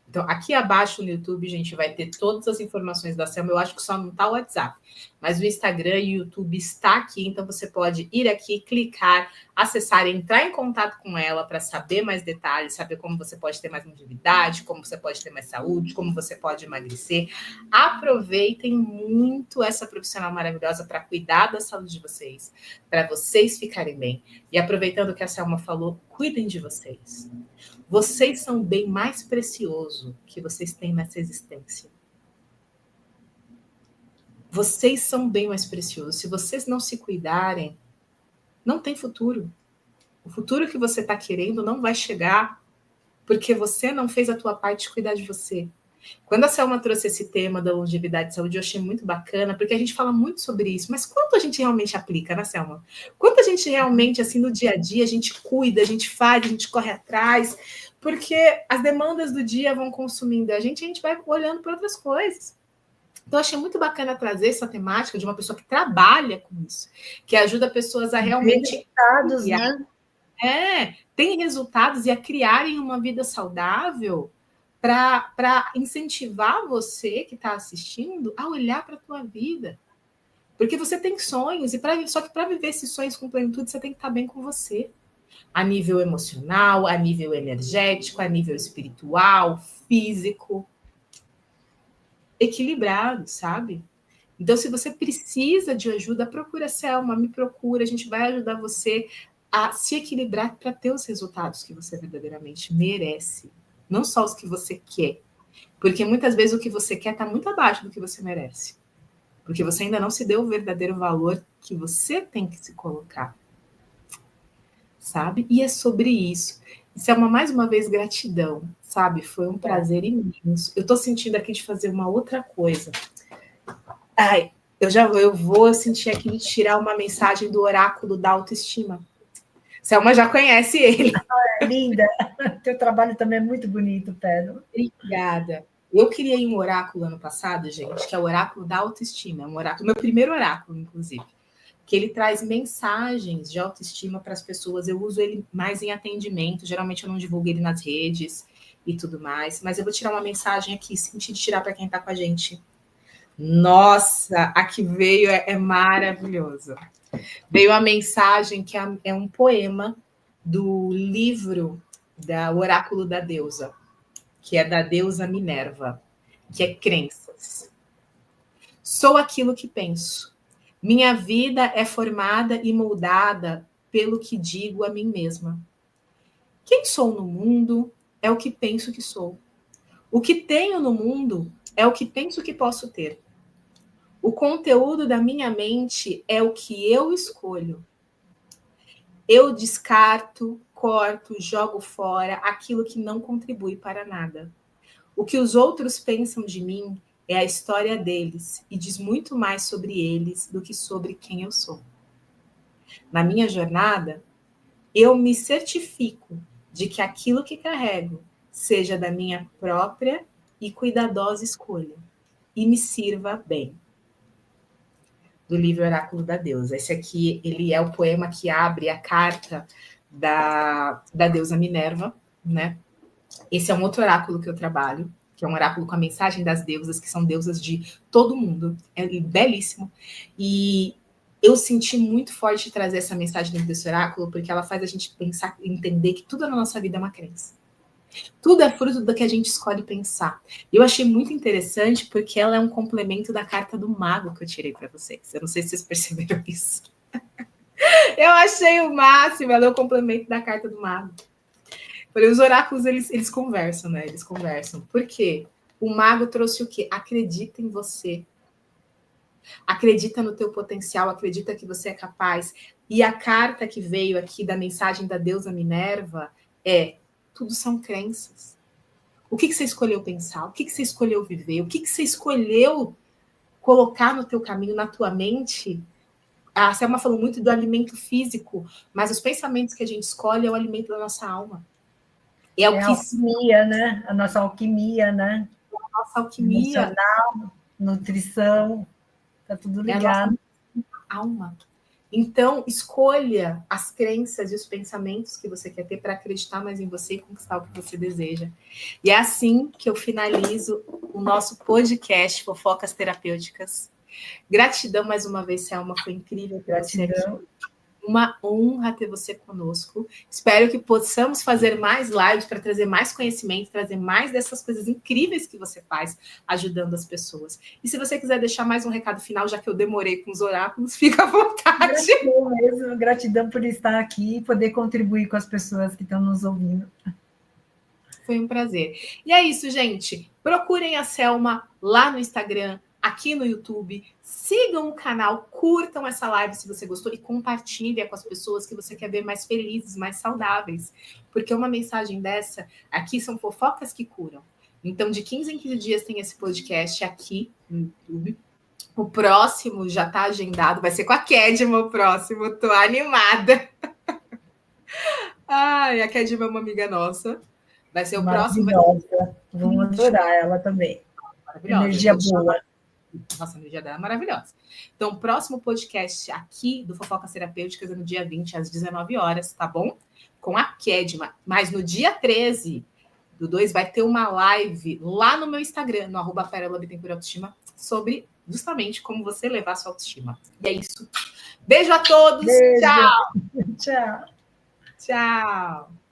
Então, aqui abaixo no YouTube, a gente vai ter todas as informações da Selma. Eu acho que só não está o WhatsApp, mas o Instagram e o YouTube está aqui, então você pode ir aqui, clicar, acessar, entrar em contato com ela para saber mais detalhes, saber como você pode ter mais longevidade, como você pode ter mais saúde, como você pode emagrecer. Aproveitem muito essa profissional maravilhosa para cuidar da saúde de vocês, para vocês ficarem bem. E aproveitando o que a Selma falou, cuidem de vocês. Vocês são o bem mais precioso que vocês têm nessa existência. Vocês são o bem mais precioso. Se vocês não se cuidarem, não tem futuro. O futuro que você está querendo não vai chegar porque você não fez a tua parte de cuidar de você. Quando a Selma trouxe esse tema da longevidade e saúde, eu achei muito bacana, porque a gente fala muito sobre isso, mas quanto a gente realmente aplica, né, Selma? Quanto a gente realmente, assim, no dia a dia, a gente cuida, a gente faz, a gente corre atrás, porque as demandas do dia vão consumindo a gente vai olhando para outras coisas. Então, eu achei muito bacana trazer essa temática de uma pessoa que trabalha com isso, que ajuda pessoas a realmente... Resultados, né? Tem resultados e a criarem uma vida saudável para incentivar você que está assistindo a olhar para a tua vida. Porque você tem sonhos, só que para viver esses sonhos com plenitude, você tem que estar bem com você. A nível emocional, a nível energético, a nível espiritual, físico. Equilibrado, sabe? Então, se você precisa de ajuda, procura a Selma, me procura, a gente vai ajudar você a se equilibrar para ter os resultados que você verdadeiramente merece. Não só os que você quer. Porque muitas vezes o que você quer está muito abaixo do que você merece. Porque você ainda não se deu o verdadeiro valor que você tem que se colocar. Sabe? E é sobre isso. Selma, mais uma vez, gratidão, sabe? Foi um prazer imenso. Eu estou sentindo aqui de fazer uma outra coisa. Ai, eu vou sentir aqui de tirar uma mensagem do oráculo da autoestima. Selma já conhece ele. É linda. Teu trabalho também é muito bonito, Pedro. Obrigada. Eu criei um oráculo ano passado, gente, que é o oráculo da autoestima. É um oráculo, meu primeiro oráculo, inclusive. Que ele traz mensagens de autoestima para as pessoas. Eu uso ele mais em atendimento. Geralmente eu não divulgo ele nas redes e tudo mais. Mas eu vou tirar uma mensagem aqui, senti de tirar para quem está com a gente. Nossa, a que veio é maravilhosa. Veio a mensagem que é um poema do livro O Oráculo da Deusa, que é da deusa Minerva, que é Crenças. Sou aquilo que penso. Minha vida é formada e moldada pelo que digo a mim mesma. Quem sou no mundo é o que penso que sou. O que tenho no mundo é o que penso que posso ter. O conteúdo da minha mente é o que eu escolho. Eu descarto, corto, jogo fora aquilo que não contribui para nada. O que os outros pensam de mim é a história deles e diz muito mais sobre eles do que sobre quem eu sou. Na minha jornada, eu me certifico de que aquilo que carrego seja da minha própria e cuidadosa escolha e me sirva bem. Do livro Oráculo da Deusa. Esse aqui, ele é o poema que abre a carta da deusa Minerva, né? Esse é um outro oráculo que eu trabalho, que é um oráculo com a mensagem das deusas, que são deusas de todo mundo. É belíssimo. E eu senti muito forte trazer essa mensagem dentro desse oráculo, porque ela faz a gente pensar, entender que tudo na nossa vida é uma crença. Tudo é fruto do que a gente escolhe pensar. Eu achei muito interessante, porque ela é um complemento da carta do mago que eu tirei para vocês. Eu não sei se vocês perceberam isso. Eu achei o máximo, ela é o complemento da carta do mago. Os oráculos, eles conversam, né? Eles conversam. Por quê? O mago trouxe o quê? Acredita em você. Acredita no teu potencial, acredita que você é capaz. E a carta que veio aqui da mensagem da deusa Minerva é: tudo são crenças. O que você escolheu pensar? O que você escolheu viver? O que você escolheu colocar no teu caminho, na tua mente? A Selma falou muito do alimento físico, mas os pensamentos que a gente escolhe é o alimento da nossa alma. É o que... a alquimia, né? A nossa alquimia, né? A nossa alquimia. Emocional, nutrição, tá tudo ligado. É a nossa alma. Então, escolha as crenças e os pensamentos que você quer ter para acreditar mais em você e conquistar o que você deseja. E é assim que eu finalizo o nosso podcast Fofocas Terapêuticas. Gratidão mais uma vez, Selma, foi incrível ter você aqui. Uma honra ter você conosco. Espero que possamos fazer mais lives para trazer mais conhecimento, trazer mais dessas coisas incríveis que você faz, ajudando as pessoas. E se você quiser deixar mais um recado final, já que eu demorei com os oráculos, fica à vontade. Gratidão mesmo, gratidão por estar aqui e poder contribuir com as pessoas que estão nos ouvindo. Foi um prazer. E é isso, gente. Procurem a Selma lá no Instagram, aqui no YouTube. Sigam o canal, curtam essa live se você gostou e compartilhem com as pessoas que você quer ver mais felizes, mais saudáveis. Porque uma mensagem dessa, aqui são fofocas que curam. Então, de 15 em 15 dias tem esse podcast aqui no YouTube. O próximo já está agendado, vai ser com a Kedma o próximo. Tô animada. Ai, a Kedma é uma amiga nossa. Vai ser o próximo. Vamos adorar ela também. Energia boa. Nossa, a energia dela é maravilhosa. Então, o próximo podcast aqui do Fofocas Terapêuticas é no dia 20, às 19 horas, tá bom? Com a Kedma. Mas no dia 13 do 2 vai ter uma live lá no meu Instagram, no @PerolaBittencourt sobre justamente como você levar a sua autoestima. E é isso. Beijo a todos. Beijo. Tchau. Tchau. Tchau.